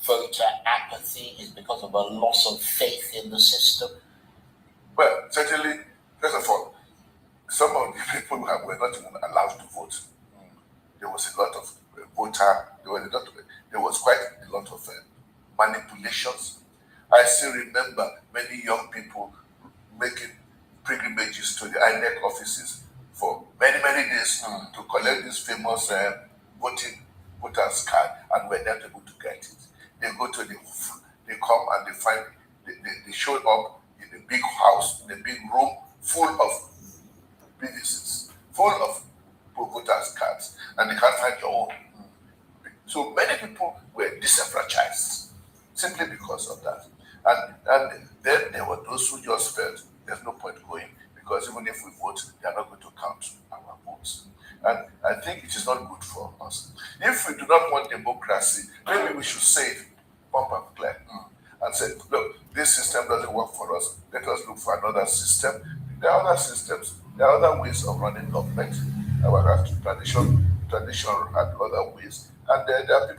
[SPEAKER 5] voter apathy is because of a loss of faith in the system?
[SPEAKER 22] Well, certainly, first of all, some of the people were not even allowed to vote. There was a lot of there was quite a lot of manipulations. I still remember many young people making pilgrimages to the INEC offices for many, many days to collect this famous voters card, and were not able to get it. They come and they find, they showed up in a big house, in a big room full of businesses, full of voters cards, and they can't find your own. So many people were disenfranchised simply because of that. And then there were those who just felt there's no point going, because even if we vote, they are not going to count our votes. And I think it is not good for us. If we do not want democracy, maybe we should say it, pump and clear, and say, look, this system doesn't work for us. Let us look for another system. There are other systems. There are other ways of running government. Our tradition and other ways. And there are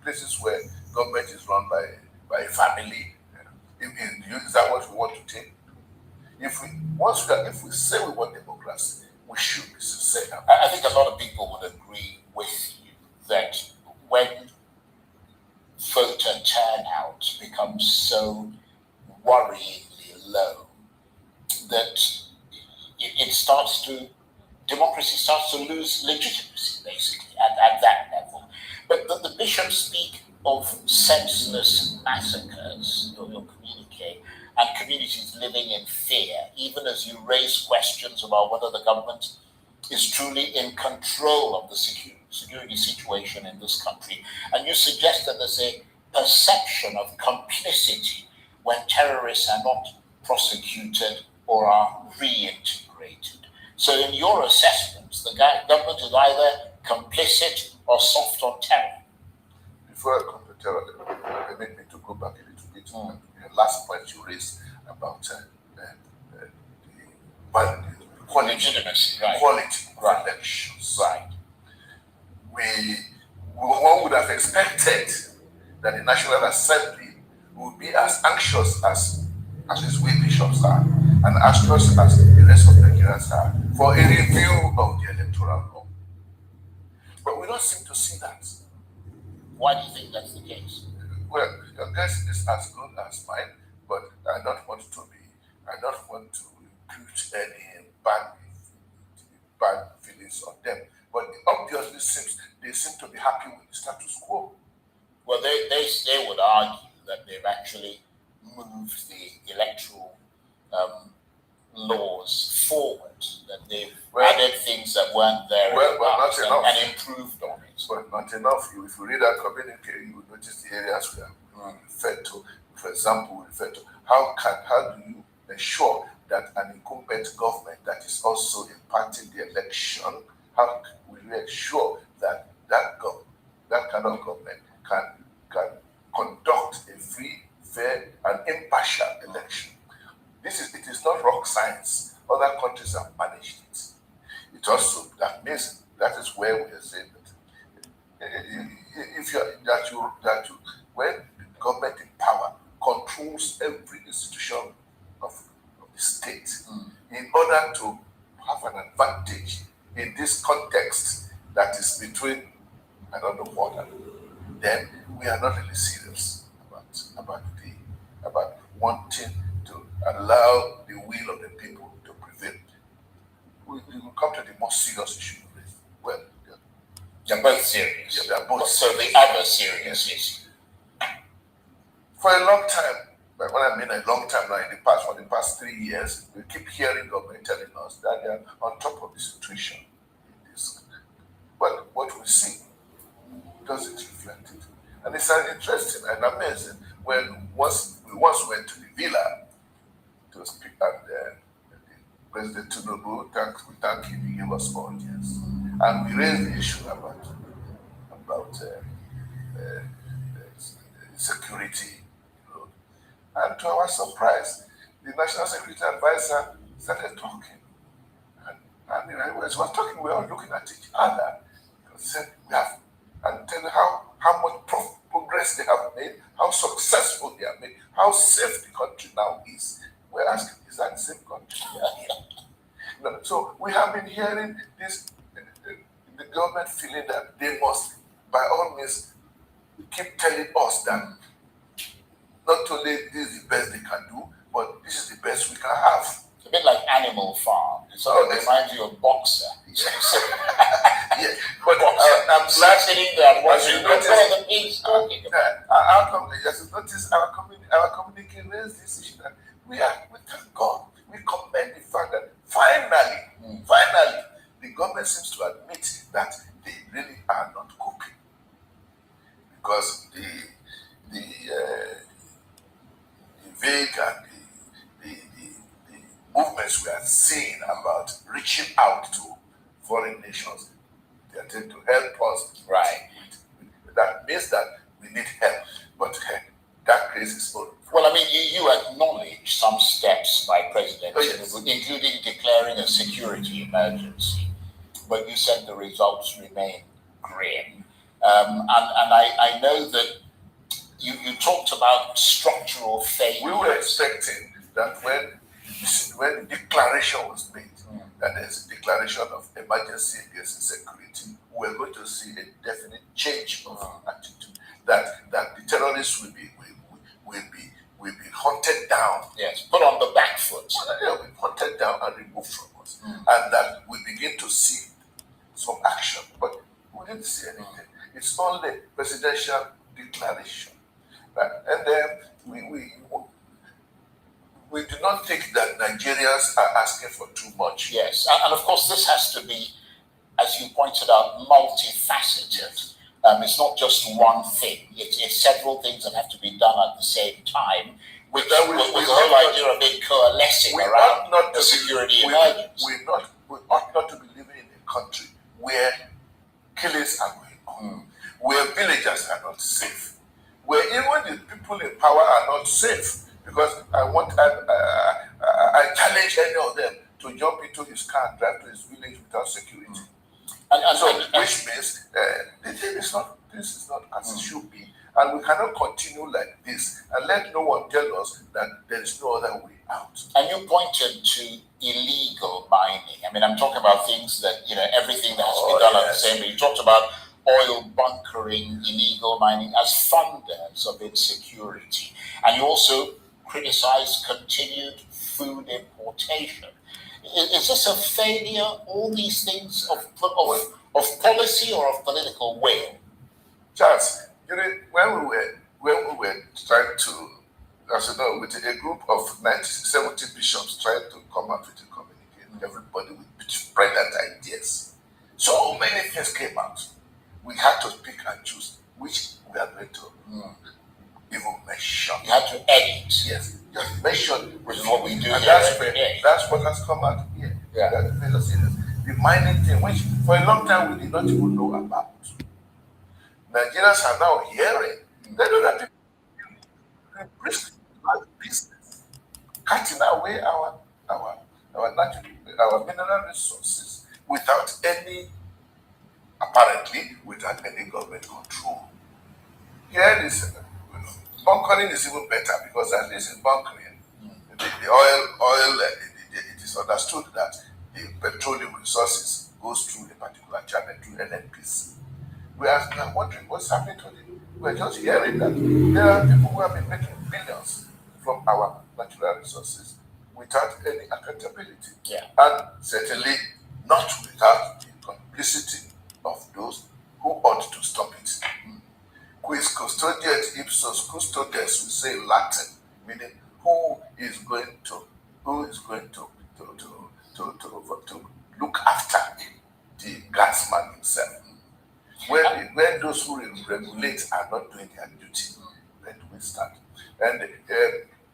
[SPEAKER 22] places where government is run by a family. Is that what we want to take? If we say we want democracy, we should be sincere.
[SPEAKER 5] I think a lot of people would agree with you that when voter turnout becomes so worryingly low that democracy starts to lose legitimacy, basically, at that level. But the bishops speak of senseless massacres, your communique, and communities living in fear, even as you raise questions about whether the government is truly in control of the security situation in this country. And you suggest that there's a perception of complicity when terrorists are not prosecuted or are reintegrated. So in your assessments, the government is either complicit or soft on terror.
[SPEAKER 22] Before I come to terror, permit me to go back a little bit. The last point you raised about the quality,
[SPEAKER 5] legitimacy, right?
[SPEAKER 22] Quality of elections, right? One would have expected that the National Assembly would be as anxious as its we bishops are, and as anxious as the rest of Nigerians are, for a review of the electoral law. But we don't seem to see that.
[SPEAKER 5] Why do you think that's the case?
[SPEAKER 22] Well, your guess is as good as mine, but I don't want to impute any bad feelings on them. But it obviously seems they seem to be happy with the status quo.
[SPEAKER 5] Well, they would argue that they've actually moved the electoral laws forward, that they've added things that weren't there and improved on it.
[SPEAKER 22] But not enough. If you read our communique, you will notice the areas we are referred to. For example, we refer to how do you ensure that an incumbent government that is also imparting the election, how will you ensure that that kind of government can conduct a free, fair, and impartial election? It is not rock science. Other countries have managed it. It also that is where we are saying that when the government in power controls every institution of the state, in order to have an advantage in this context that is between I don't know what, then we are not really serious about wanting to allow the will of the people to prevail. We will come to the more serious issue. Well,
[SPEAKER 5] they're both serious.
[SPEAKER 22] Yeah, they are both.
[SPEAKER 5] So the other serious issue.
[SPEAKER 22] For a long time, but when I mean a long time now, for the past 3 years, we keep hearing government telling us that they are on top of the situation. But what we see doesn't reflect it. And it's interesting and amazing when once we went to the villa to speak, and President Tinubu, we thank him, he gave us audience. And we raised the issue about security. And to our surprise, the National Security Advisor started talking. And he was talking, we were all looking at each other. He said, and tell how much progress they have made, how successful they have made, how safe the country now is. We're asking, is that the same country? No. So we have been hearing this, the government feeling that they must, by all means, keep telling us that not only this is the best they can do, but this is the best we can have.
[SPEAKER 5] It's a bit like Animal Farm. It sort of reminds you of Boxer.
[SPEAKER 22] Yeah, but
[SPEAKER 5] I'm glad sitting there and watching
[SPEAKER 22] the
[SPEAKER 5] pigs talking about.
[SPEAKER 22] Our community raised this issue that we thank God. We commend the fact that finally, the government seems to admit that they really are not coping. Because the vague and the movements we are seeing about reaching out to foreign nations, they are trying to help us.
[SPEAKER 5] Right.
[SPEAKER 22] That means that we need help. But that craze is over.
[SPEAKER 5] Well, I mean, you acknowledge some steps by President Tinubu, including declaring a security emergency, but you said the results remain grim. And I know that you talked about structural failure.
[SPEAKER 22] We were expecting that when the declaration was made, that there's a declaration of emergency against insecurity, we're going to see a definite change of attitude. That the terrorists will be hunted down.
[SPEAKER 5] Yes, put on the back foot.
[SPEAKER 22] They'll be hunted down and removed from us. And that we begin to see some action. But we didn't see anything. It's only presidential declaration. Right? And then we we do not think that Nigerians are asking for too much.
[SPEAKER 5] Yes, and of course this has to be, as you pointed out, multifaceted. It's not just one thing. It's several things that have to be done at the same time, which with the whole idea of it coalescing around the security emergence.
[SPEAKER 22] We ought not to be living in a country where killings are going on, where villagers are not safe, where even the people in power are not safe. Because I challenge any of them to jump into his car and drive to his village without security. Which means this is not as it should be, and we cannot continue like this and let no one tell us that there is no other way out.
[SPEAKER 5] And you pointed to illegal mining. I mean, I'm talking about things that, everything that has to be done at the same time. You talked about oil bunkering, illegal mining as funders of insecurity, and you also criticized continued food importation. Is this a failure? All these things of policy or of political will?
[SPEAKER 22] Charles, when we were trying to, as you know, with a group of 70 bishops trying to come up with a communique, everybody with brilliant ideas. So many things came out. We had to pick and choose which we are going to even mention.
[SPEAKER 5] You had to edit.
[SPEAKER 22] Yes, just mention,
[SPEAKER 5] which is what we do
[SPEAKER 22] and
[SPEAKER 5] here
[SPEAKER 22] every day. That's what has come out here.
[SPEAKER 5] Yeah.
[SPEAKER 22] The mining thing, which for a long time we did not even know about. Nigerians are now hearing. They know that people risk business, cutting away our mineral resources without any government control. Here is bunkering is even better, because at least in bunkering, the oil it is understood that the petroleum resources goes through a particular channel through NNPC. We are wondering what's happening to them. We're just hearing that there are people who have been making billions from our natural resources without any accountability.
[SPEAKER 5] Yeah.
[SPEAKER 22] And certainly not without the complicity of those who ought to stop it. Quis custodiet ipsos custodes, we say in Latin, meaning who is going to look after the guardsman himself. When those who regulate are not doing their duty, when do we start? And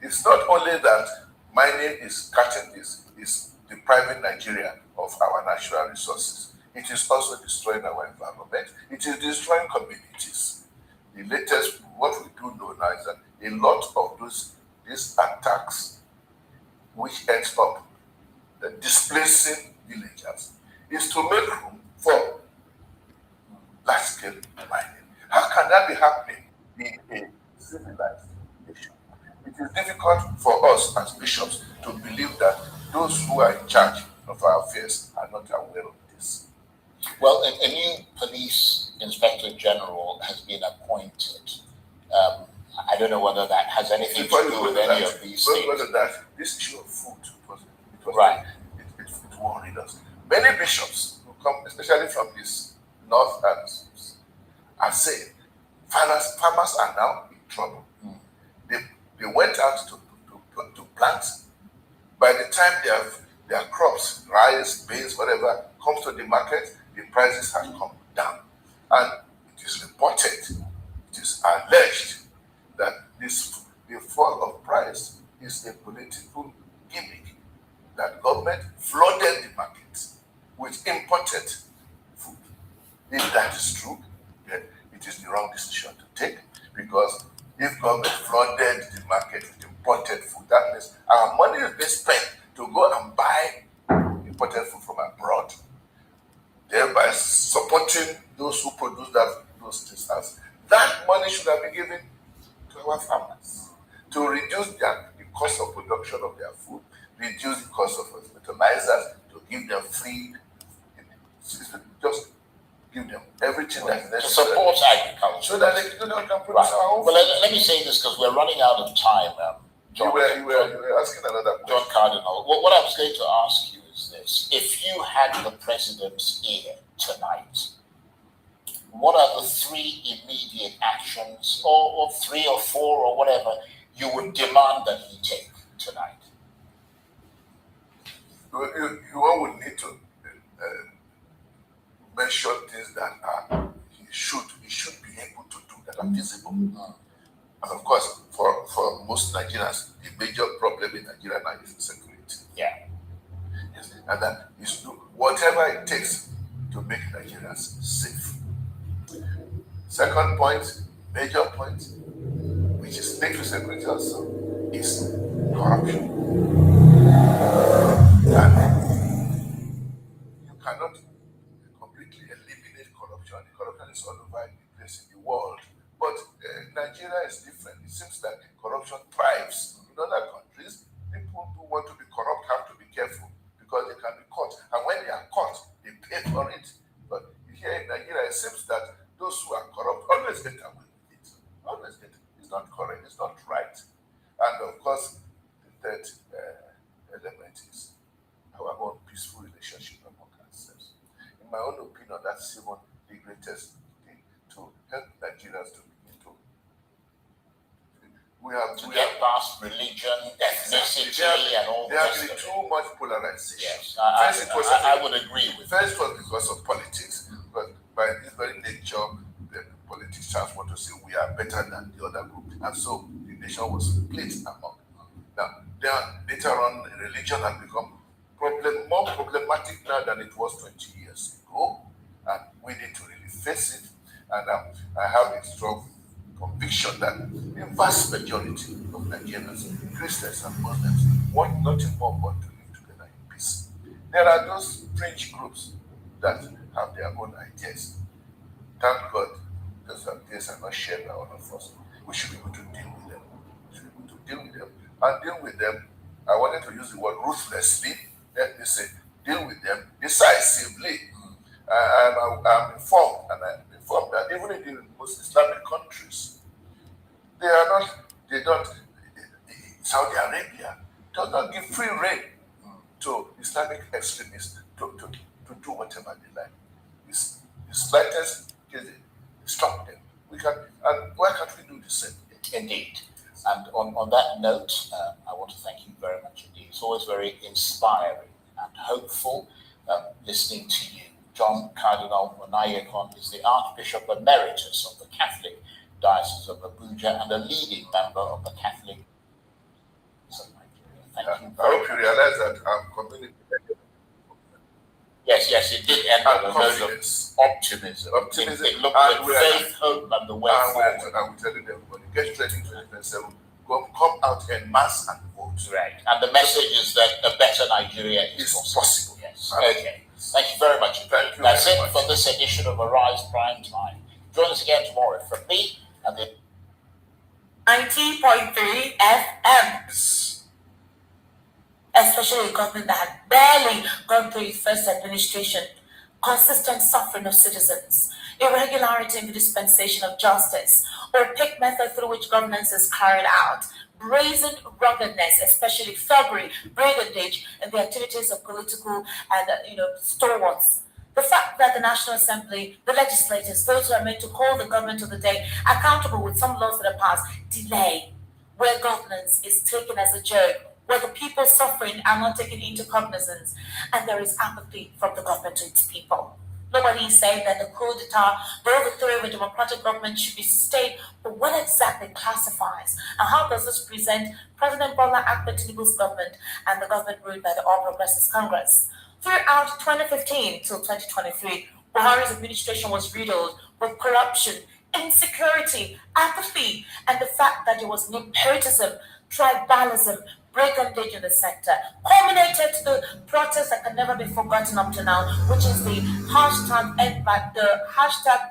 [SPEAKER 22] it's not only that mining is cutting is depriving Nigeria of our natural resources. It is also destroying our environment. It is destroying communities. The latest, what we do know now is that a lot of these attacks, which ends up displacing villagers, is to make room for large-scale mining. How can that be happening in a civilized nation? It is difficult for us as bishops to believe that those who are in charge of our affairs are not aware of this.
[SPEAKER 5] Well, a new police inspector general has been appointed. I don't know whether that has anything to do with any of these things.
[SPEAKER 22] Whether that, this issue of food, it worried us. Many bishops who come, especially from this north, are saying farmers are now in trouble. They went out to plant. By the time their crops, rice, beans, whatever, comes to the market, the prices have come down. And it is reported, it is alleged that the fall of price is a political gimmick, that government flooded the market with imported food. If that is true, then it is the wrong decision to take, because if government flooded the market with imported food, that means our money is being spent to go and buy imported food from abroad, thereby supporting those who produce those things. That money should have been given to our farmers to reduce the cost of production of their food, reduce the cost of fertilizers, to give them free, just give them everything that is necessary.
[SPEAKER 5] To support agriculture.
[SPEAKER 22] So that they can produce our own.
[SPEAKER 5] Well, let me say this, because we're running out of time. John,
[SPEAKER 22] you were asking another question.
[SPEAKER 5] John Cardinal, what I was going to ask you is this. If you had the president's ear tonight, what are the 3 immediate actions, or 3 or 4 or whatever, you would demand that he take tonight?
[SPEAKER 22] you all would need to mention things that he should be able to do that are visible. And of course, for most Nigerians, the major problem in Nigeria now is insecurity.
[SPEAKER 5] Yeah.
[SPEAKER 22] Yes. And that is whatever it takes to make Nigerians safe. Second point, major point, which is linked to security also, is corruption. And you cannot completely eliminate corruption. Corruption is all over the place in the world. But Nigeria is different. It seems that corruption thrives. In other countries, people who want to be corrupt have to be careful because they can be caught. And when they are caught, they pay for it. But here in Nigeria, it seems that those who are corrupt always get away with it. Always get it. It's not correct. It's not right. And of course, the third element is our own peaceful relationship among ourselves. In my own opinion, that's even the greatest thing to help Nigerians to begin to. We have
[SPEAKER 5] to get past religion, ethnicity, and all
[SPEAKER 22] there has been too much polarization.
[SPEAKER 5] Yes,
[SPEAKER 22] I
[SPEAKER 5] would agree with
[SPEAKER 22] First was because of politics, but by this very nature, the politicians want to say we are better than the other group, and so the nation was split among. Now, then later on, religion has become more problematic now than it was 20 years ago, and we need to really face it. And I have a strong conviction that the vast majority of Nigerians, Christians and Muslims, want nothing more but to live together in peace. There are those fringe groups that have their own ideas. Thank God those ideas are not shared by all of us. We should be able to deal with them. We should be able to deal with them. And deal with them, I wanted to use the word ruthlessly. Let me say, deal with them decisively. I'm informed, and I'm informed that even in the most Islamic countries, Saudi Arabia does not give free rein to Islamic extremists to do whatever they like. It's the slightest case, stop them. And why can't we do the same?
[SPEAKER 5] Indeed. And on that note, I want to thank you very much indeed. It's always very inspiring and hopeful listening to you. John Cardinal Onayekon is the Archbishop Emeritus of the Catholic Diocese of Abuja and a leading member of the Catholic of Nigeria. Thank you very much.
[SPEAKER 22] I hope you realize that I'm communicating.
[SPEAKER 5] Yes, it did end on a note of optimism. It looked at faith, hope, and the way forward.
[SPEAKER 22] And we're telling everybody, get ready 2027. Come out in mass and vote.
[SPEAKER 5] Right. And the message is that a better Nigeria is possible. Yes. Okay. Thank you very much.
[SPEAKER 22] Thank you.
[SPEAKER 5] That's it for this edition of Arise Prime Time. Join us again tomorrow from me and the
[SPEAKER 6] 90.3 FM. Especially a government that had barely gone through its first administration, consistent suffering of citizens, irregularity in the dispensation of justice, opaque method through which governance is carried out, brazen ruggedness, especially thuggery, brigandage, and the activities of political and stalwarts. The fact that the National Assembly, the legislators, those who are meant to call the government of the day accountable with some laws that are passed, delay, where governance is taken as a joke, where the people suffering are not taken into cognizance, and there is apathy from the government to its people. Nobody is saying that the coup d'etat, the overthrow of a democratic government should be sustained, but what exactly classifies? And how does this present President Bola Ahmed Tinubu's government and the government ruled by the All Progressives Congress? Throughout 2015 till 2023, Buhari's administration was riddled with corruption, insecurity, apathy, and the fact that there was nepotism, tribalism, brigandage in the sector, culminated to the protest that can never be forgotten up to now, which is the hashtag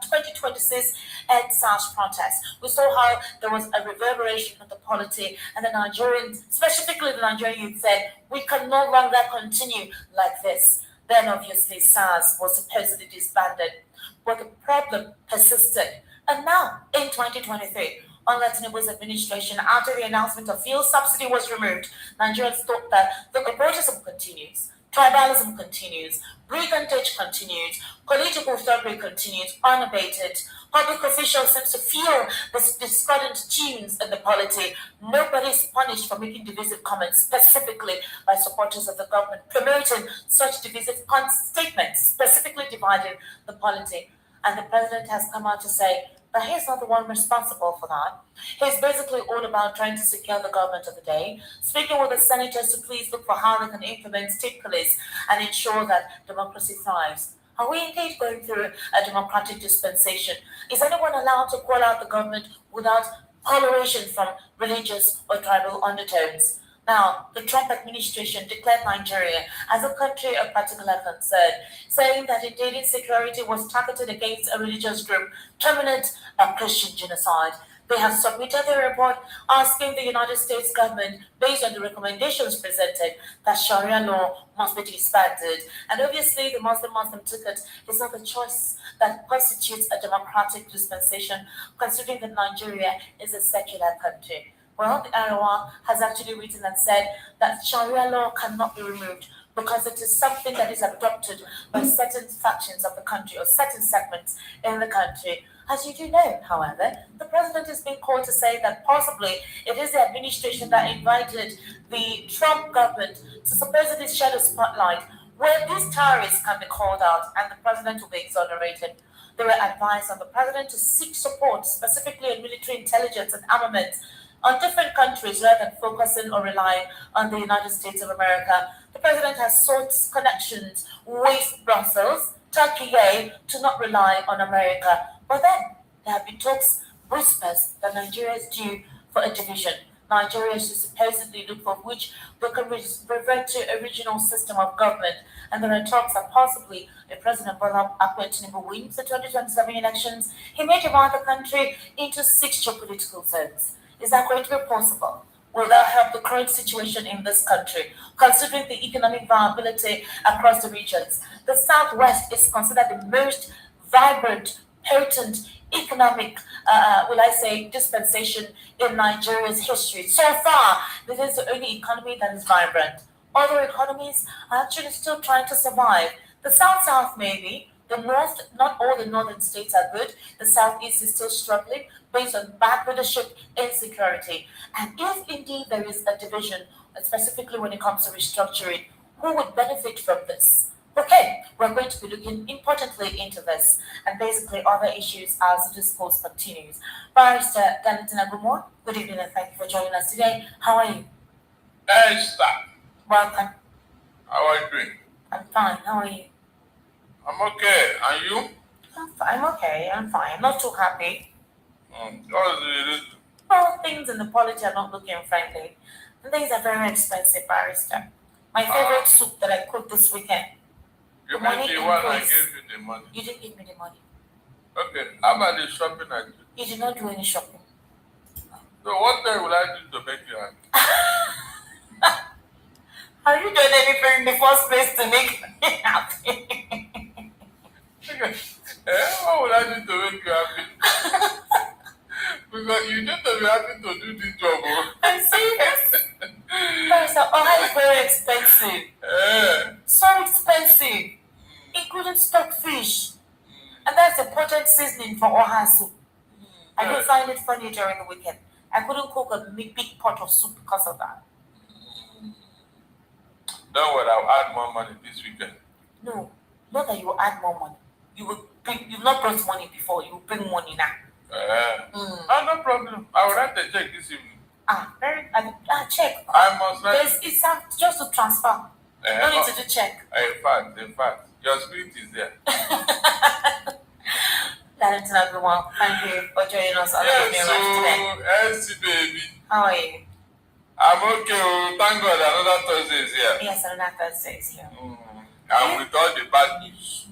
[SPEAKER 6] 2026 EndSARS protest. We saw how there was a reverberation of the polity, and the Nigerians, specifically the Nigerian youth, said, we can no longer continue like this. Then obviously SARS was supposedly disbanded, but the problem persisted. And now, in 2023, under Tinubu's administration, after the announcement of fuel subsidy was removed, Nigerians thought that the protest continues. Tribalism continues, brigandage continues, political thuggery continues unabated. Public officials seem to feel the discordant tunes in the polity. Nobody is punished for making divisive comments, specifically by supporters of the government, promoting such divisive statements, specifically dividing the polity. And the president has come out to say that he's not the one responsible for that. He's basically all about trying to secure the government of the day, speaking with the senators to please look for how they can implement state police and ensure that democracy thrives. Are we indeed going through a democratic dispensation? Is anyone allowed to call out the government without coloration from religious or tribal undertones? Now, the Trump administration declared Nigeria as a country of particular concern, saying that indeed insecurity was targeted against a religious group, terminate a Christian genocide. They have submitted a report asking the United States government, based on the recommendations presented, that Sharia law must be disbanded. And obviously, the Muslim ticket is not the choice that constitutes a democratic dispensation, considering that Nigeria is a secular country. Well, the Arawa has actually written and said that Sharia law cannot be removed because it is something that is adopted by certain factions of the country or certain segments in the country. As you do know, however, the president is being called to say that possibly it is the administration that invited the Trump government to supposedly shed a spotlight where these terrorists can be called out and the president will be exonerated. They were advised on the president to seek support, specifically in military intelligence and armaments, on different countries rather than focusing or relying on the United States of America. The president has sought connections with Brussels, Turkey, to not rely on America. But then there have been talks, whispers, that Nigeria is due for a division. Nigeria should supposedly look for which we can revert to a regional system of government. And there are talks that possibly if President Bola Ahmed Tinubu wins the 2027 elections, he may divide the country into 6 geopolitical zones. Is that going to be possible? Will that help the current situation in this country, considering the economic viability across the regions? The Southwest is considered the most vibrant, potent economic, dispensation in Nigeria's history. So far, this is the only economy that is vibrant. Other economies are actually still trying to survive. The South maybe. The North, not all the northern states are good. The Southeast is still struggling based on bad leadership, insecurity. And if indeed there is a division, specifically when it comes to restructuring, who would benefit from this? Okay, we're going to be looking importantly into this and basically other issues as the discourse continues. Barrister Nnamdi Kanu, good evening and thank you for joining us today. How are you?
[SPEAKER 22] Esther,
[SPEAKER 6] Welcome.
[SPEAKER 22] how are you doing?
[SPEAKER 6] I'm fine. How are you?
[SPEAKER 22] I'm okay. And you?
[SPEAKER 6] I'm okay. I'm fine. Not too happy.
[SPEAKER 22] What is the reason?
[SPEAKER 6] Well, things in the polity are not looking friendly. And things are very expensive, Barrister. My favorite soup that I cooked this weekend.
[SPEAKER 22] You
[SPEAKER 6] The money
[SPEAKER 22] mentioned when I
[SPEAKER 6] increased.
[SPEAKER 22] gave you the money.
[SPEAKER 6] You didn't give me the money.
[SPEAKER 22] Okay, how about the shopping I did?
[SPEAKER 6] You did not do any shopping.
[SPEAKER 22] So what time will I do to make you happy?
[SPEAKER 6] Have you done anything in the first place to make me happy?
[SPEAKER 22] What will I do to make you happy? Because you need to be happy to do this job.
[SPEAKER 6] I'm serious. Barrister, oil is very expensive. So expensive. Including stockfish. And that's a potent seasoning for oha soup. I didn't find it funny during the weekend. I couldn't cook a big pot of soup because of that.
[SPEAKER 22] Don't worry, I'll add more money this weekend.
[SPEAKER 6] No, not that you will add more money. You've not brought money before. You will bring money now.
[SPEAKER 22] No problem. I will write the check this evening.
[SPEAKER 6] Check.
[SPEAKER 22] I must write.
[SPEAKER 6] It's just to transfer. No need to do check.
[SPEAKER 22] In fact, your spirit is there.
[SPEAKER 6] Talented everyone, thank you for joining us on the today.
[SPEAKER 22] Yes, baby.
[SPEAKER 6] How are you?
[SPEAKER 22] I'm okay. Thank God another Thursday is here.
[SPEAKER 6] Yes, another Thursday is here.
[SPEAKER 22] And with all the bad news.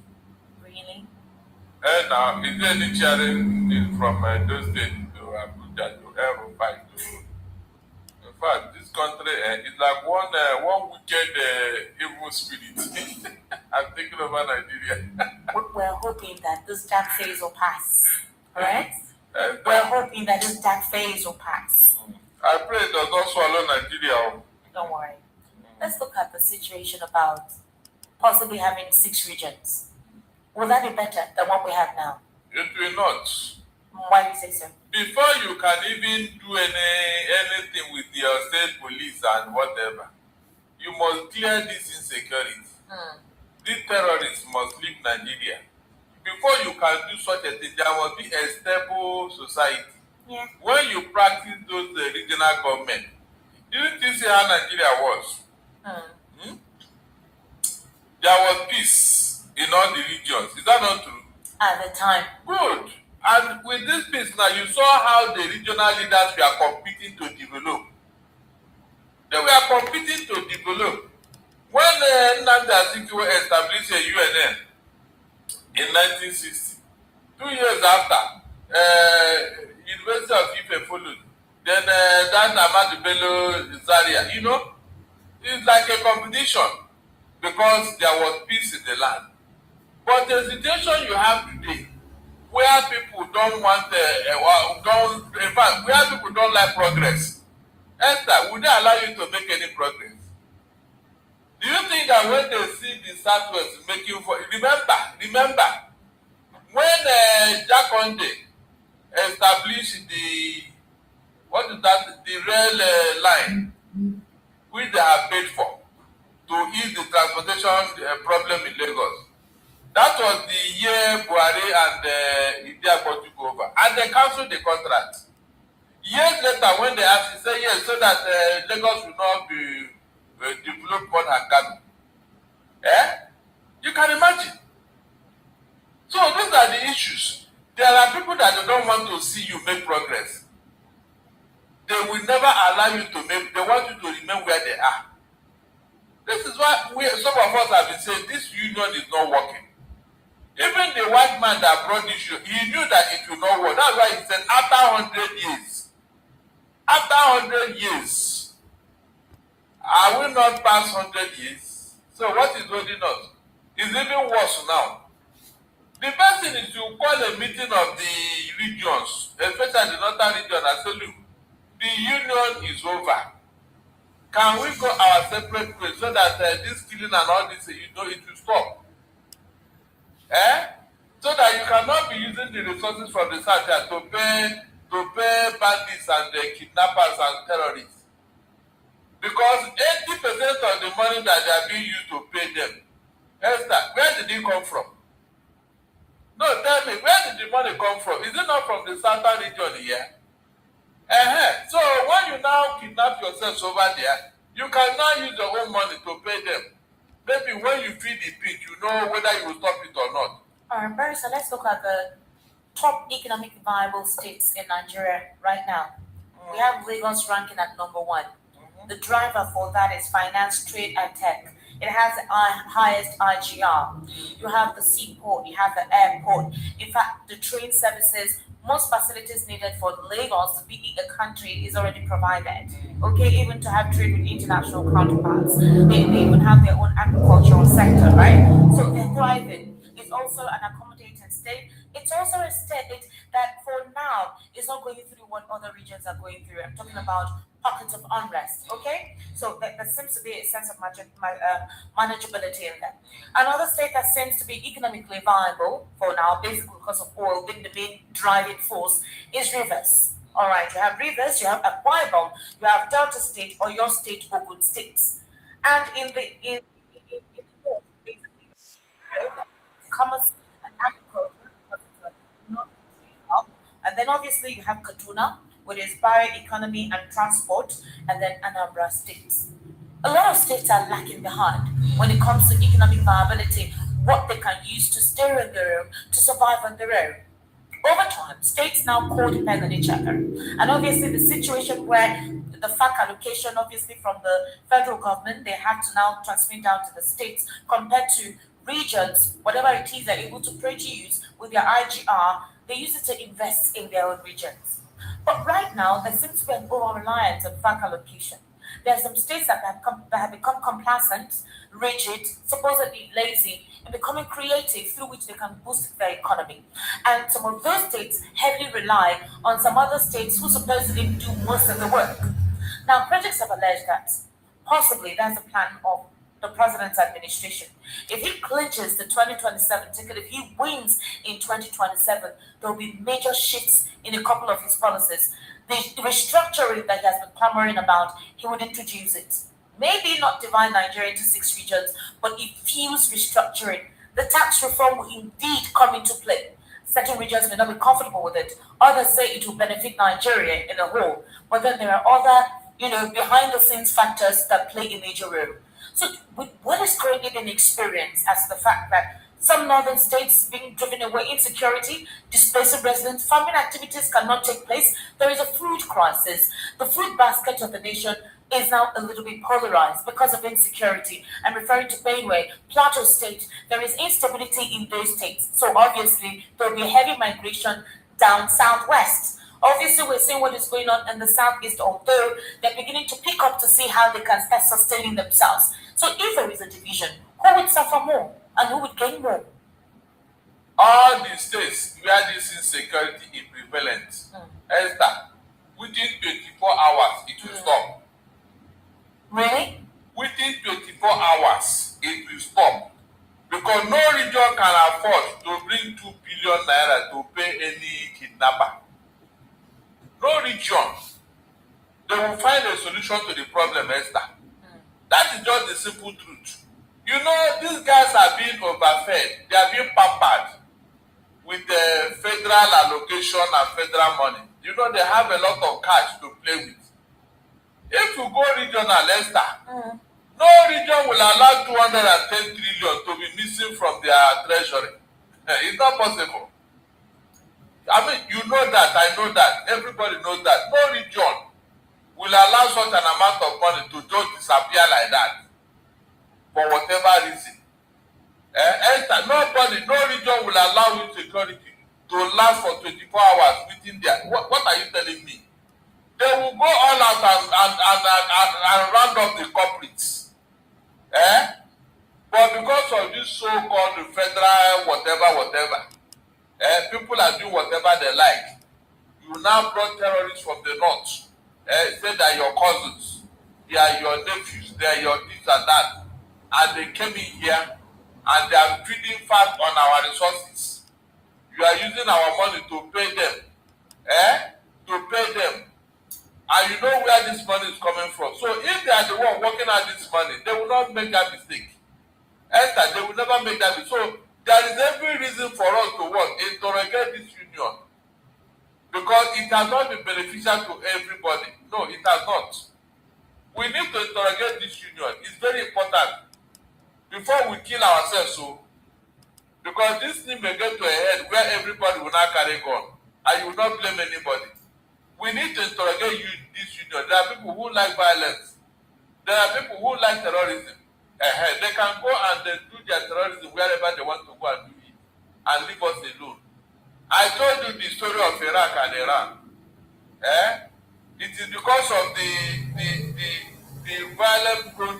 [SPEAKER 6] Really?
[SPEAKER 22] Now, is there any sharing from those states to Abuja to Erufai to... In fact, this country is like one wicked evil spirit. I'm taking over Nigeria.
[SPEAKER 6] We're hoping that this dark phase will pass. Alright? We're hoping that this dark phase will pass.
[SPEAKER 22] I pray it does not swallow Nigeria.
[SPEAKER 6] Don't worry. Let's look at the situation about possibly having 6 regions. Will that be better than what we have now?
[SPEAKER 7] It will not.
[SPEAKER 6] Why do you say so?
[SPEAKER 7] Before you can even do anything with your state police and whatever, you must clear this insecurity. These terrorists must leave Nigeria. Before you can do such a thing, there must be a stable society.
[SPEAKER 6] Yeah.
[SPEAKER 7] When you practice those regional government, didn't you see how Nigeria was? There was peace in all the regions. Is that not true?
[SPEAKER 6] At the time.
[SPEAKER 7] Good. And with this peace now, you saw how the regional leaders were competing to develop. They were competing to develop. When Nnamdi Kanu established a UNN in 1960, 2 years after, University of Ife followed. Then that Ahmadu Bello Zaria, you know, it's like a competition because there was peace in the land. But the situation you have today, where people don't want, in fact, where people don't like progress, Esther, would they allow you to make any progress? Do you think that when they see the Southwest making for, remember, when Jack Conde established the rail line, which they have paid for, to ease the transportation problem in Lagos. That was the year Buhari and Idiagbon took over, and they cancelled the contract. Years later, when they asked, he said yes, so that Lagos will not be developed more than Kano. You can imagine. So these are the issues. There are people that they don't want to see you make progress. They will never allow you to make. They want you to remain where they are. This is why some of us have been saying this union is not working. Even the white man that brought this issue, he knew that it will not work. That's why he said after 100 years, are we not past 100 years? So what is holding us? It's even worse now. The first thing is to call a meeting of the regions, especially the northern region, and say, look, the union is over. Can we go our separate ways so that this killing and all this, it will stop? So that you cannot be using the resources from the south to pay bandits and kidnappers and terrorists. Because 80% of the money that they are being used to pay them, Esther, where did it come from? No, tell me, where did the money come from? Is it not from the southern region here? So when you now kidnap yourselves over there, you can now use your own money to pay them. Maybe when you feed the pig, you know whether you will stop it or not.
[SPEAKER 6] All right, Barry, so let's look at the top economic viable states in Nigeria right now. We have Lagos ranking at number 1. The driver for that is finance, trade, and tech. It has the highest IGR. You have the seaport, you have the airport. In fact, the train services, most facilities needed for Lagos to be a country is already provided. Okay, even to have trade with international counterparts. They even have their own agricultural sector, right? So they're thriving. It's also an accommodating state. It's also a state that for now is not going through what other regions are going through. I'm talking about pockets of unrest, okay? So there seems to be a sense of manageability in them. Another state that seems to be economically viable for now, basically because of oil being the main driving force, is Rivers. All right, you have Rivers, you have Akwa Ibom, you have Delta State, or your state, Ogun States. And in the north, basically, commerce and agriculture, and then obviously you have Kaduna, with its bioeconomy and transport, and then Anambra states. A lot of states are lacking behind when it comes to economic viability, what they can use to stay on their own, to survive on their own. Over time, states now co-depend on each other. And obviously the situation where the FAC allocation, obviously from the federal government, they have to now transmit down to the states compared to regions, whatever it is they're able to produce with their IGR, they use it to invest in their own regions. But right now, there seems to be an over-reliance on FAC allocation. There are some states that have become complacent, rigid, supposedly lazy, and becoming creative through which they can boost their economy. And some of those states heavily rely on some other states who supposedly do most of the work. Now, critics have alleged that possibly there's a plan of the president's administration. If he clinches the 2027 ticket, if he wins in 2027, there will be major shifts in a couple of his policies. The restructuring that he has been clamoring about, he would introduce it. Maybe not divide Nigeria into 6 regions, but it feels restructuring. The tax reform will indeed come into play. Certain regions may not be comfortable with it. Others say it will benefit Nigeria in a whole. But then there are other, behind-the-scenes factors that play a major role. So with what is currently being experienced as the fact that some northern states being driven away, insecurity, displacing residents, farming activities cannot take place, there is a food crisis. The food basket of the nation is now a little bit polarized because of insecurity. I'm referring to Benue, Plateau State. There is instability in those states. So obviously, there will be a heavy migration down southwest. Obviously, we're seeing what is going on in the southeast, although they're beginning to pick up to see how they can start sustaining themselves. So if there is a division, who would suffer more and who would gain more?
[SPEAKER 7] All the states where this insecurity is prevalent, Esther, within 24 hours, it will stop.
[SPEAKER 6] Really?
[SPEAKER 7] Within 24 hours, it will stop. Because no region can afford to bring 2 billion naira to pay any kidnapper. No region. They will find a solution to the problem, Esther. That is just the simple truth. These guys are being overfed. They are being pampered with the federal allocation and federal money. They have a lot of cash to play with. If you go regional, Esther, no region will allow 210 trillion to be missing from their treasury. It's not possible. I mean, you know that, I know that, everybody knows that. No region will allow such an amount of money to just disappear like that for whatever reason. Esther, no region will allow insecurity to last for 24 hours within there. What are you telling me? They will go all out and round up the culprits. But because of this so-called federal whatever, people are doing whatever they like. You now brought terrorists from the north. Say they are your cousins, they are your nephews, they are your this and that. And they came in here and they are feeding fast on our resources. You are using our money to pay them. To pay them. And you know where this money is coming from. So if they are the one working out this money, they will not make that mistake. Esther, they will never make that mistake. So there is every reason for us to interrogate this union. Because it has not been beneficial to everybody. No, it has not. We need to interrogate this union. It's very important. Before we kill ourselves, because this thing may get to a head where everybody will not carry gun. And you will not blame anybody. We need to interrogate this union. There are people who like violence. There are people who like terrorism. They can go and do their terrorism wherever they want to go and do it. And leave us alone. I told you the story of Iraq and Iran. It is because of the violent prone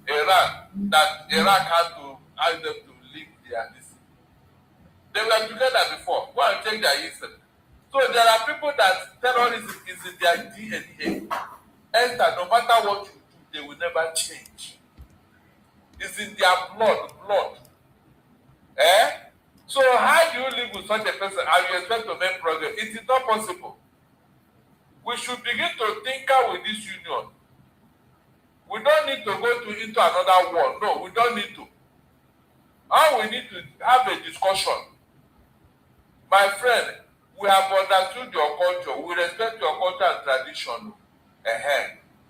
[SPEAKER 7] Iran that Iraq had to ask them to leave their listen. They were together before. Go and check their history. So there are people that terrorism is in their DNA. Esther, no matter what you do, they will never change. It's in their blood. So how do you live with such a person and you expect to make progress? It is not possible. We should begin to tinker with this union. We don't need to go into another war. No, we don't need to. All we need to have a discussion. My friend, we have understood your culture. We respect your culture and tradition.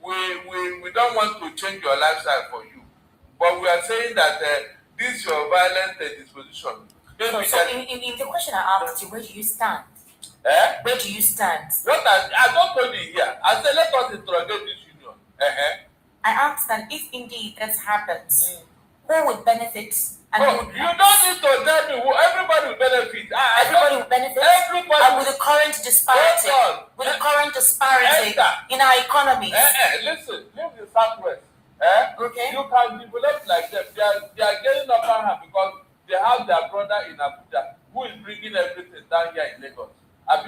[SPEAKER 7] We don't want to change your lifestyle for you. But we are saying that this your violent disposition.
[SPEAKER 6] So in the question I asked you, where do you stand? Where do you stand?
[SPEAKER 7] I don't told you here. I said let us interrogate this union.
[SPEAKER 6] I asked that if indeed that happens, who would benefit? And
[SPEAKER 7] you don't need to tell me who. Everybody will benefit.
[SPEAKER 6] Everybody will benefit.
[SPEAKER 7] Everybody.
[SPEAKER 6] And with the current disparity, in our economies.
[SPEAKER 7] Listen, leave the Southwest.
[SPEAKER 6] Okay.
[SPEAKER 7] You can develop like them. They are getting upper hand because they have their brother in Abuja who is bringing everything down here in Lagos.
[SPEAKER 6] But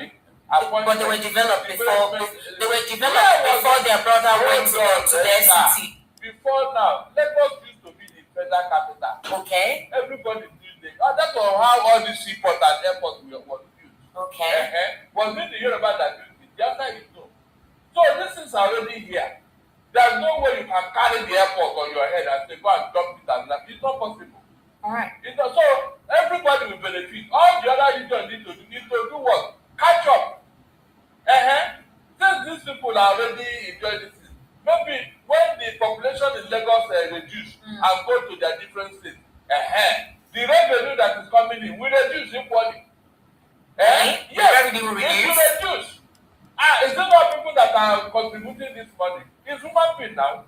[SPEAKER 6] they were developed before. They were developed before their brother went to the city.
[SPEAKER 7] before now, Lagos used to be the federal capital.
[SPEAKER 6] Okay.
[SPEAKER 7] Everybody used it. That was how all these seaports and airports were used.
[SPEAKER 6] Okay.
[SPEAKER 7] Was it the Yoruba that used it? The answer is no. So this is already here. There's no way you can carry the airport on your head and say, go and dump it and that. It's not possible.
[SPEAKER 6] All right.
[SPEAKER 7] So everybody will benefit. All the other regions need to do what? Catch up. Since these people are already enjoying this, maybe when the population in Lagos reduce and go to their different states, the revenue that is coming in will reduce equally. Yes, it will reduce. It's not people that are contributing this money. It's human being now.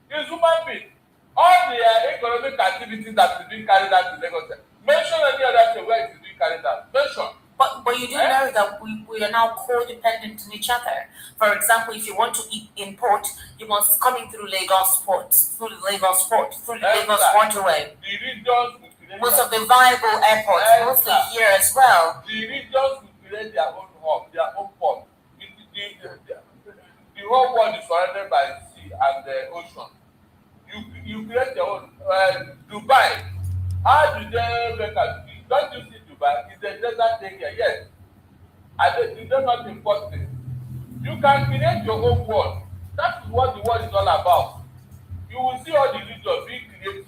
[SPEAKER 7] It's human being. All the economic activities that is being carried out in Lagos. Mention any other state where it is being carried out. Mention.
[SPEAKER 6] But you do know that we are now codependent on each other. For example, if you want to import, you must come in through Lagos Port, through the Lagos Port, through the Lagos Waterway.
[SPEAKER 7] The regions will
[SPEAKER 6] most of the viable airports, mostly here as well.
[SPEAKER 7] The regions will create their own hub, their own port. The whole world is surrounded by sea and the ocean. You create your own. Dubai. How do they make a? Don't you see Dubai? It's a desert area, yes. And they do not import it. You can create your own world. That is what the world is all about. You will see all the regions being creative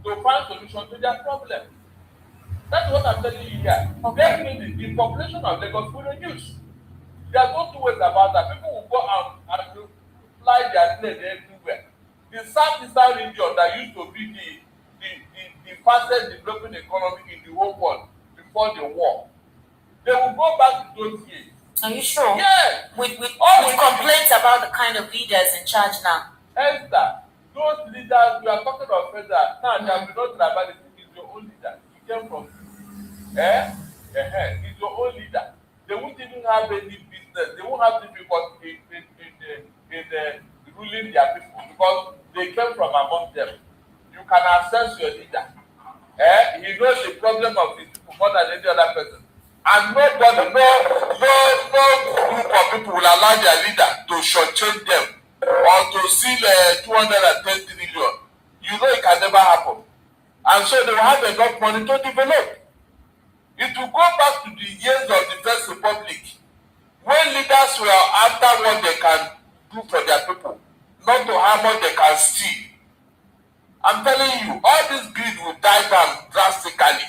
[SPEAKER 7] to find solutions to their problem. That's what I'm telling you here. Definitely, the population of Lagos will reduce. There are no two ways about that. People will go out and fly their plane everywhere. The Southeastern region that used to be the fastest developing economy in the whole world before the war, they will go back to those years.
[SPEAKER 6] Are you sure?
[SPEAKER 7] Yes.
[SPEAKER 6] With complaints about the kind of leaders in charge now.
[SPEAKER 7] Esther, those leaders, we are talking of federal. Now, there will be no tribalism. It's your own leader. He came from It's your own leader. They won't even have any business. They won't have difficulty in ruling their people because they came from among them. You can assess your leader. He knows the problem of his people more than any other person. And nobody, no group of people will allow their leader to shortchange them or to steal 210 trillion. You know it can never happen. And so they will have enough money to develop. It will go back to the years of the First Republic when leaders were after what they can do for their people, not to how much they can steal. I'm telling you, all this greed will die down drastically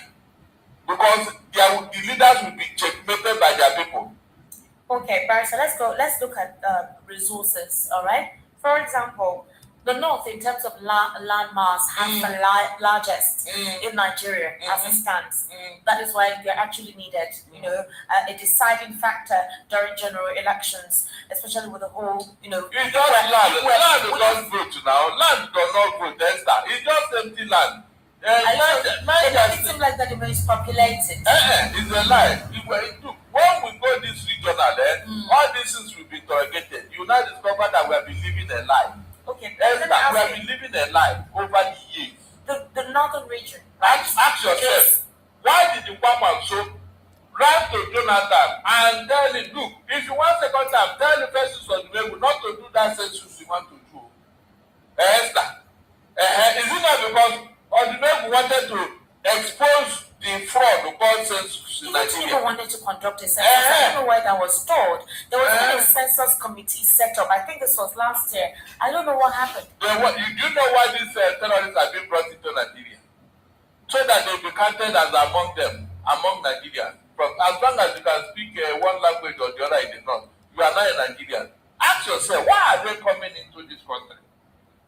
[SPEAKER 7] because the leaders will be checkmated by their people.
[SPEAKER 6] Okay, Barry, so let's look at resources, all right? For example, the North, in terms of land mass, has the largest in Nigeria as it stands. That is why they're actually needed, a deciding factor during general elections, especially with the whole,
[SPEAKER 7] It's just land. Land does not vote now. Land does not vote, Esther. It's just empty land.
[SPEAKER 6] It doesn't seem like that the most populated.
[SPEAKER 7] It's a lie. When we go this regional, all these things will be interrogated. You now discover that we have been living a lie.
[SPEAKER 6] Okay,
[SPEAKER 7] Esther, we have been living a lie over the years.
[SPEAKER 6] The northern region.
[SPEAKER 7] Ask yourself, why did the Kwakwan so run to Jonathan and tell him, look, if you want second time, tell the person on the way not to do that census you want to do. Esther, is it not because Odumegu wanted to expose the fraud because census in Nigeria?
[SPEAKER 6] People wanted to conduct a census. I don't know where that was told. There was even a census committee set up. I think this was last year. I don't know what happened.
[SPEAKER 7] You know why these terrorists are being brought into Nigeria? So that they will be counted as among them, among Nigerians. As long as you can speak one language or the other in the north, you are not a Nigerian. Ask yourself, why are they coming into this country?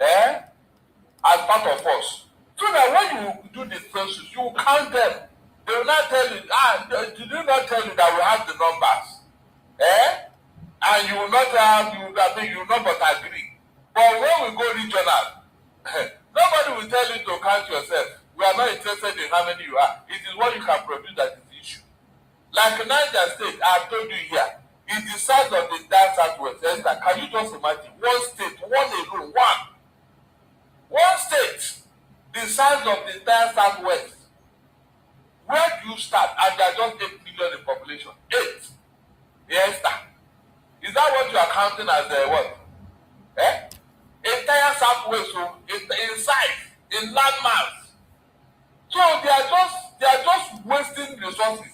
[SPEAKER 7] As part of us. So that when you do the census, you will count them. They will not tell you, did you not tell you that we have the numbers? And you will not have, you will not but agree. But when we go regional, nobody will tell you to count yourself. We are not interested in how many you are. It is what you can produce that is the issue. Like Niger State, I have told you here, it's the size of the entire Southwest. Esther, can you just imagine? One state, one alone, one state, the size of the entire Southwest. Where do you start? And there are just 8 million in population. 8. Esther. Is that what you are counting as what? Entire South have waste in size, in land mass. So they are just wasting resources.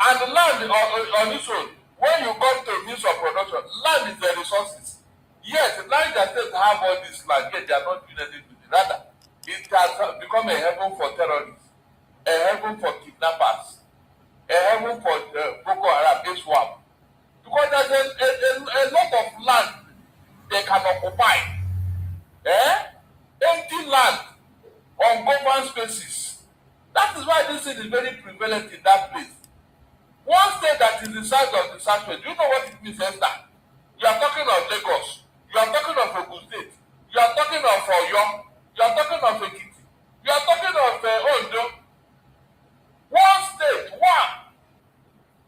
[SPEAKER 7] And the land on its own, when you come to means of production, land is the resources. Yes, land that says have all this land, yet they are not doing anything with it. Rather, it has become a heaven for terrorists, a heaven for kidnappers, a heaven for Boko Haram, Iswap. Because there's a lot of land they can occupy. Empty land on government spaces. That is why this thing is very prevalent in that place. One state that is the size of the Southwest, do you know what it means, Esther? You are talking of Lagos. You are talking of Ogun State. You are talking of Oyo. You are talking of Ekiti. You are talking of Ondo. One state, one.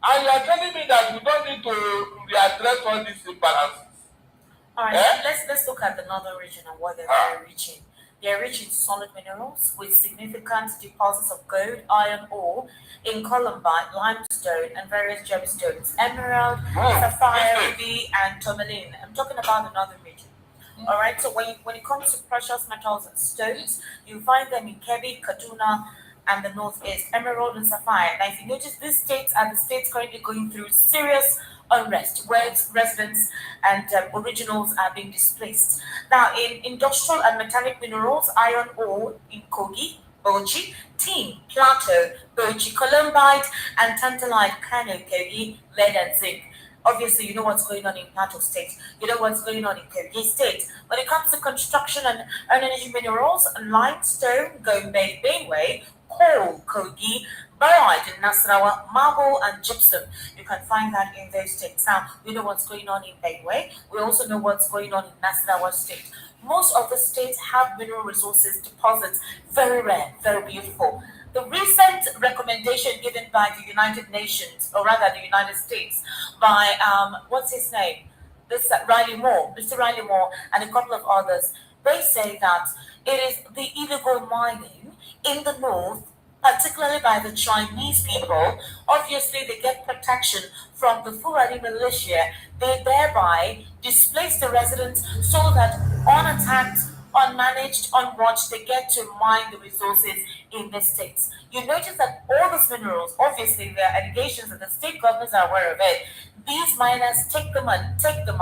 [SPEAKER 7] And you are telling me that we don't need to readdress all these imbalances.
[SPEAKER 6] All right, let's look at the northern region and what they're very rich in. They are rich in solid minerals with significant deposits of gold, iron ore, in columbite, limestone, and various gemstones, emerald, sapphire, ruby, and tourmaline. I'm talking about the northern region. All right, so when it comes to precious metals and stones, you find them in Kebbi, Kaduna, and the northeast, emerald and sapphire. Now, if you notice, these states are the states currently going through serious unrest, where residents and originals are being displaced. Now, in industrial and metallic minerals, iron ore in Kogi, Bochi, tin, plateau, Bochi, columbite, and tantalite, Kano, Kogi, lead and zinc. Obviously, you know what's going on in Plateau State. You know what's going on in Kogi State. When it comes to construction and energy minerals, limestone, Gombe, Benue, coal, Kogi, barite in Nasarawa, marble, and gypsum. You can find that in those states. Now, we know what's going on in Benue. We also know what's going on in Nasarawa State. Most of the states have mineral resources, deposits, very rare, very beautiful. The recent recommendation given by the United Nations, or rather the United States, by, what's his name? Mr. Riley Moore, and a couple of others, they say that it is the illegal mining in the north, particularly by the Chinese people. Obviously, they get protection from the Fulani militia. They thereby displace the residents so that unattacked, unmanaged, unwatched, they get to mine the resources in the states. You notice that all these minerals, obviously there are allegations that the state governments are aware of it. These miners take the money, take the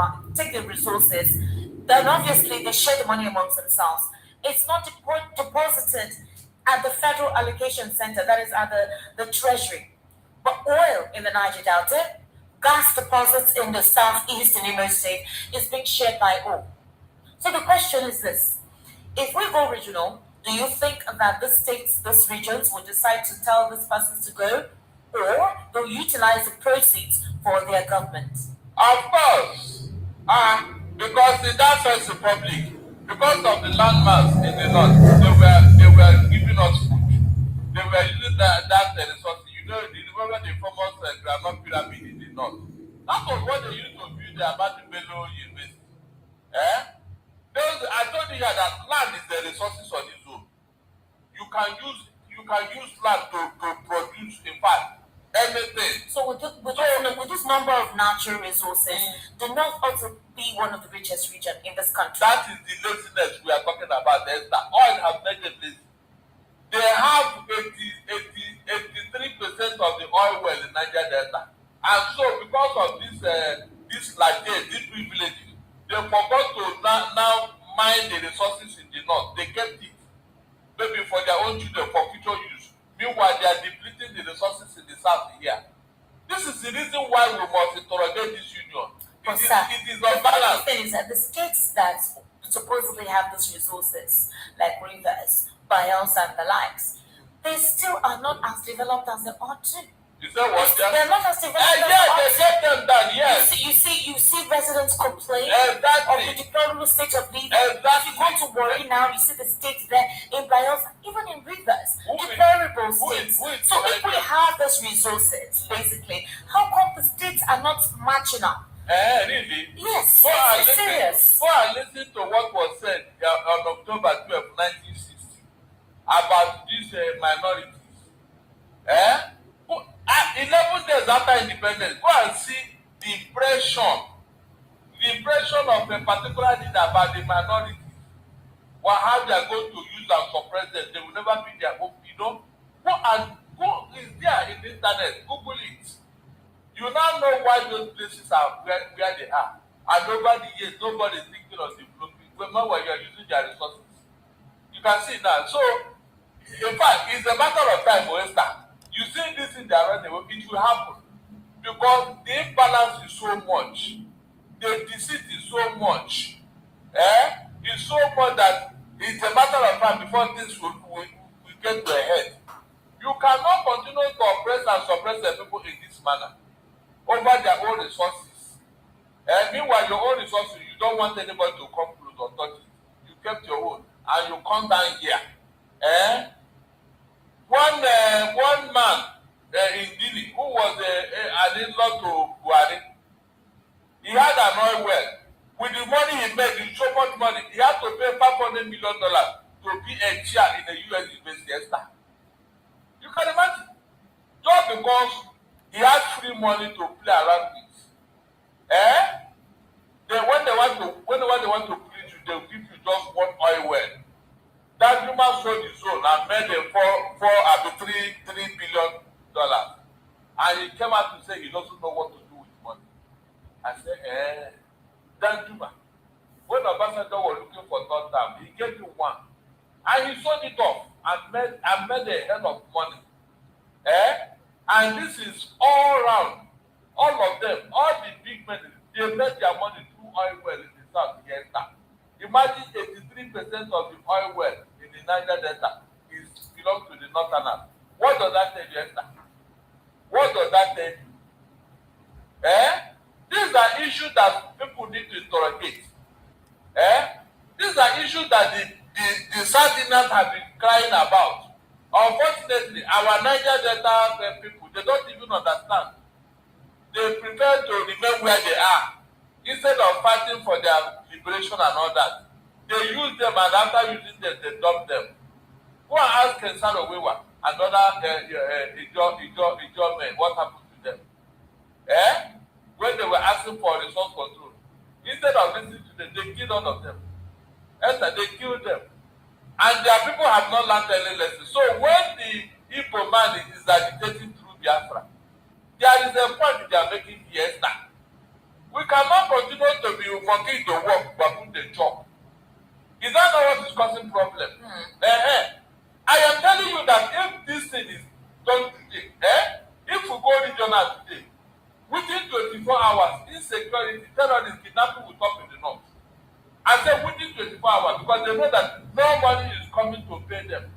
[SPEAKER 6] resources, then obviously they share the money amongst themselves. It's not deposited at the Federal Allocation Center, that is at the Treasury. But oil in the Niger Delta, gas deposits in the southeast in Imo State is being shared by all. So the question is this: if we go regional, do you think that the states, these regions, will decide to tell these persons to go, or they'll utilize the proceeds for their government?
[SPEAKER 7] Of course, because in that First Republic, because of the landmass in the north, they were giving us food. They were using that resource. You know, remember the famous Granite Pyramid in the north? That was what they used to build the Ahmadu Bello University. I told you here that land is the resources on its own. You can use land to produce, in fact, anything.
[SPEAKER 6] So with this number of natural resources, the north ought to be one of the richest regions in this country.
[SPEAKER 7] That is the laziness we are talking about. Oil have made them lazy. They have 83% of the oil well in Niger Delta. And so because of this privilege, they forgot to now mine the resources in the north. They kept it maybe for their own children for future use. Meanwhile, they are depleting the resources in the south here. This is the reason why we must interrogate this union. It is unbalanced.
[SPEAKER 6] The thing is that the states that supposedly have these resources, like rivers, Bayelsa, and the likes, they still are not as developed as they ought to.
[SPEAKER 7] Is that what
[SPEAKER 6] they're not as developed as
[SPEAKER 7] they ought to. They get them done, yes.
[SPEAKER 6] You see residents complain of the deplorable state of living. If you go to Warri now, you see the states there in Bayelsa, even in rivers, deplorable states. So if we have those resources, basically, how come the states are not matching up?
[SPEAKER 7] Really?
[SPEAKER 6] Yes,
[SPEAKER 7] it's
[SPEAKER 6] serious.
[SPEAKER 7] Go and listen to what was said on October 12, 1960 about these minorities. 11 days after independence, go and see the impression of a particular leader about the minorities. or how they are going to use and suppress them. They will never be their own, you know. Go is there in the internet, Google it. You now know why those places are where they are. And over the years, nobody is thinking of developing. Remember when you are using their resources. You can see now. So, in fact, it's a matter of time, Esther. You see this in their running, it will happen. Because the imbalance is so much. The deceit is so much. It's so much that it's a matter of time before things will get to a head. You cannot continue to oppress and suppress the people in this manner over their own resources. Meanwhile, your own resources, you don't want anybody to come close or touch it. You kept your own and you come down here. One man in Dili who was an in-law to Buhari, he had an oil well. With the money he made, with so much money, he had to pay $500 million to be a chair in the U.S. University. You can imagine. Just because he has free money to play around with. When they want to please you, they'll give you just one oil well. That human sold his own and made him $3 billion. And he came out to say he doesn't know what to do with money. I said, that Juma, when Obasanjo was looking for third term, he gave you one. And he sold it off and made a hell of money. And this is all around. All of them, all the big men, they made their money through oil well in the South Delta. Imagine 83% of the oil well in the Niger Delta belongs to the Northerners. What does that tell you, Esther? What does that tell you? These are issues that people need to interrogate. These are issues that the Southerners have been crying about. Unfortunately, our Niger Delta people, they don't even understand. They prefer to remain where they are instead of fighting for their liberation and all that. They use them, and after using them, they dump them. Go and ask Kensaro Wewa, another Ijo men, what happened to them? When they were asking for resource control, instead of listening to them, they killed all of them. They killed them. And their people have not learned any lesson. So when the Igbo man is agitating through Biafra, there is a point they are making here now. We cannot continue to be working the work but put the job. Is that not what is causing problem? I am telling you that if this thing is done today, if we go regional today, within 24 hours, insecurity, terrorism, kidnapping will stop in the north. I said within 24 hours because they know that nobody is coming to pay them.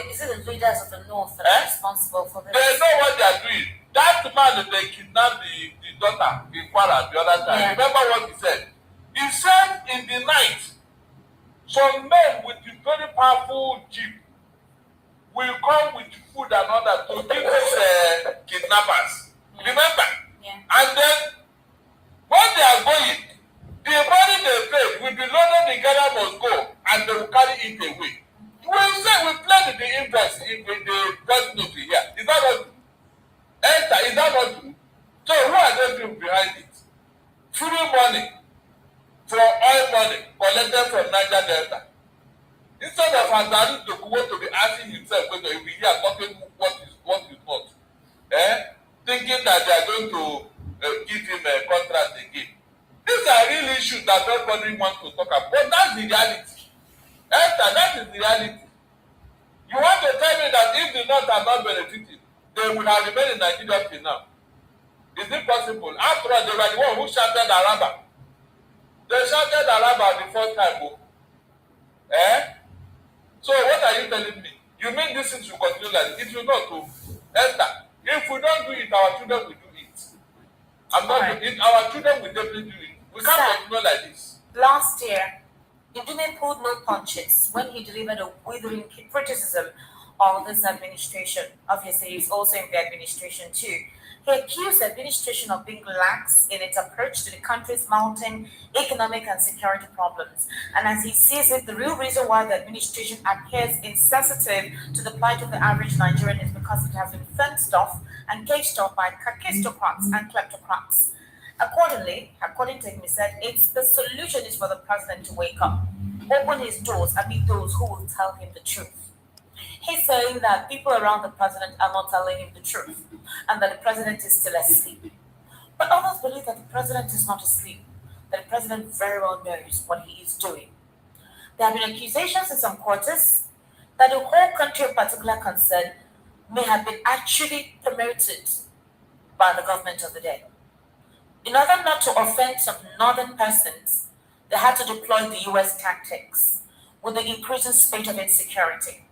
[SPEAKER 6] Is it the leaders of the north that are responsible for this?
[SPEAKER 7] They know what they are doing. That man, they kidnapped the daughter in Kwara the other time. Yeah. Remember what he said? He said in the night, some men with a very powerful jeep will come with food and all that to give these kidnappers. Remember? Yeah. And then when they are going, the money they paid will be loaded in Ghana must go and they will carry it away. We say we pledge the invest in the president here. Is that not true? Is that not true? So who are they doing behind it? Free money for oil money collected from Niger Delta. Instead of Hazari to be asking himself whether he will be here talking what is not. Thinking that they are going to give him a contract again. These are real issues that everybody wants to talk about. But that's the reality. That is the reality. You want to tell me that if the North are not benefiting, they would have remained in Nigeria till now. Is it possible? After all, they were the one who shouted Araba. They shouted Araba the first time. So what are you telling me? You mean this thing will continue like this? It will not do. Esther, if we don't do it, our children will do it. I'm not doing it. Our children will definitely do it. We can't continue like this.
[SPEAKER 6] Last year, Indine pulled no punches when he delivered a withering criticism of this administration. Obviously, he's also in the administration too. He accused the administration of being lax in its approach to the country's mounting economic and security problems. And as he sees it, the real reason why the administration appears insensitive to the plight of the average Nigerian is because it has been fenced off and caged off by kakistocrats and kleptocrats. Accordingly, according to him, he said, the solution is for the president to wake up. open his doors and meet those who will tell him the truth. He's saying that people around the president are not telling him the truth and that the president is still asleep. But others believe that the president is not asleep, that the president very well knows what he is doing. There have been accusations in some quarters that the whole country of particular concern may have been actually promoted by the government of the day. In order not to offend some northern persons, they had to deploy the US tactics with the increasing spate of insecurity.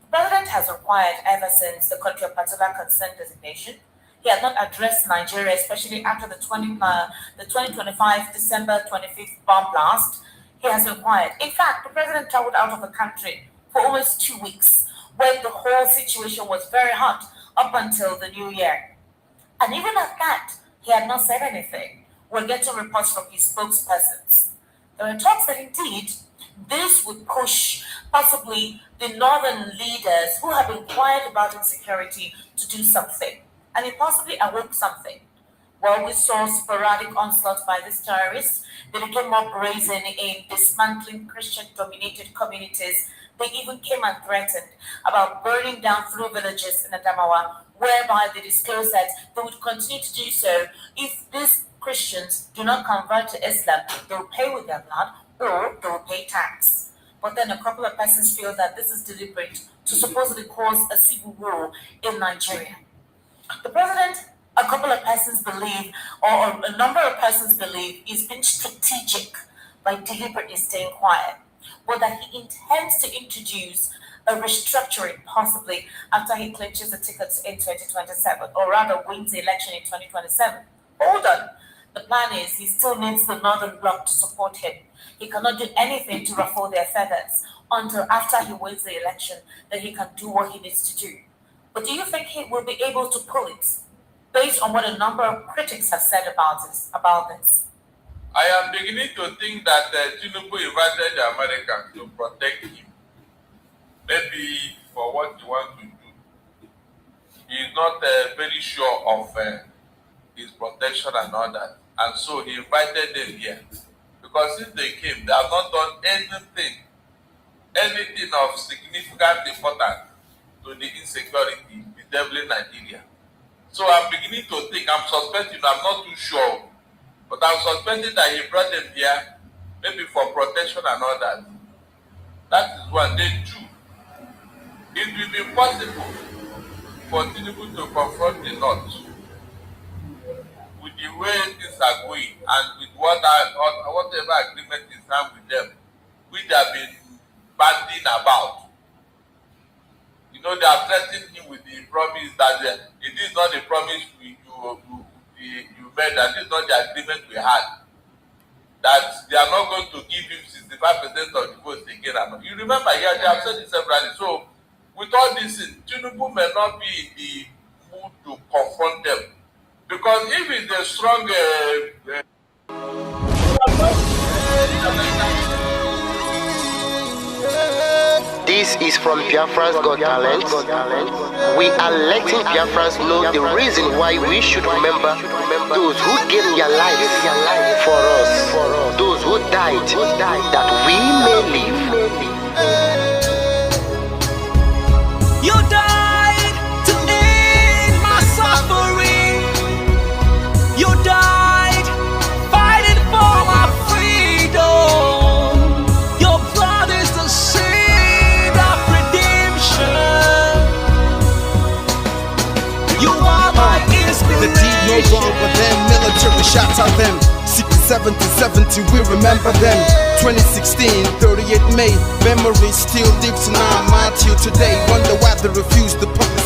[SPEAKER 6] The president has required ever since the country of particular concern designation. He has not addressed Nigeria, especially after the 2025 December 25th bomb blast. He has inquired. In fact, the president traveled out of the country for almost 2 weeks when the whole situation was very hot up until the new year. And even at that, he had not said anything. We're getting reports from his spokespersons. There are talks that indeed this would push possibly the northern leaders who have inquired about insecurity to do something. And it possibly awoke something. Well, we saw sporadic onslaughts by these terrorists. They became more brazen in dismantling Christian-dominated communities. They even came and threatened about burning down 3 villages in Adamawa, whereby they disclosed that they would continue to do so if these Christians do not convert to Islam. They will pay with their blood or they will pay tax. But then a couple of persons feel that this is deliberate to supposedly cause a civil war in Nigeria. The president, a couple of persons believe, or a number of persons believe, is being strategic by deliberately staying quiet, but that he intends to introduce a restructuring possibly after he clinches the tickets in 2027, or rather wins the election in 2027. Hold on. The plan is he still needs the northern bloc to support him. He cannot do anything to ruffle their feathers until after he wins the election, then he can do what he needs to do. But do you think he will be able to pull it, based on what a number of critics have said about this?
[SPEAKER 7] I am beginning to think that Tinubu invited the Americans to protect him. Maybe for what he wants to do. He is not very sure of his protection and all that. And so he invited them here. Because since they came, they have not done anything of significant importance to the insecurity bedeviling Nigeria. So I'm beginning to think, I'm suspecting, I'm not too sure, but I'm suspecting that he brought them here maybe for protection and all that. That is one. Then 2, it will be possible for Tinubu to confront the North with the way things are going and with whatever agreement is done with them, which they have been banding about. You know, they are threatening him with the promise that it is not the promise you made, that is not the agreement we had, that they are not going to give him 65% of the votes again. You remember, yeah, they have said this severally. So, with all this, Tinubu may not be in the mood to confront them. Because if it's a strong...
[SPEAKER 8] This is from Biafra's Got Talent. We are letting Biafrans know the reason why we should remember those who gave their lives for us, those who died, that we may live.
[SPEAKER 2] You died to end my suffering. You died fighting for my freedom. Your blood is the seed of redemption. You are my inspiration.
[SPEAKER 3] The deed no wrong, but them military shots at them. 67 to 70, we remember them. 2016, 38 May, memories still deep to now. Till today, wonder why they refuse to publish.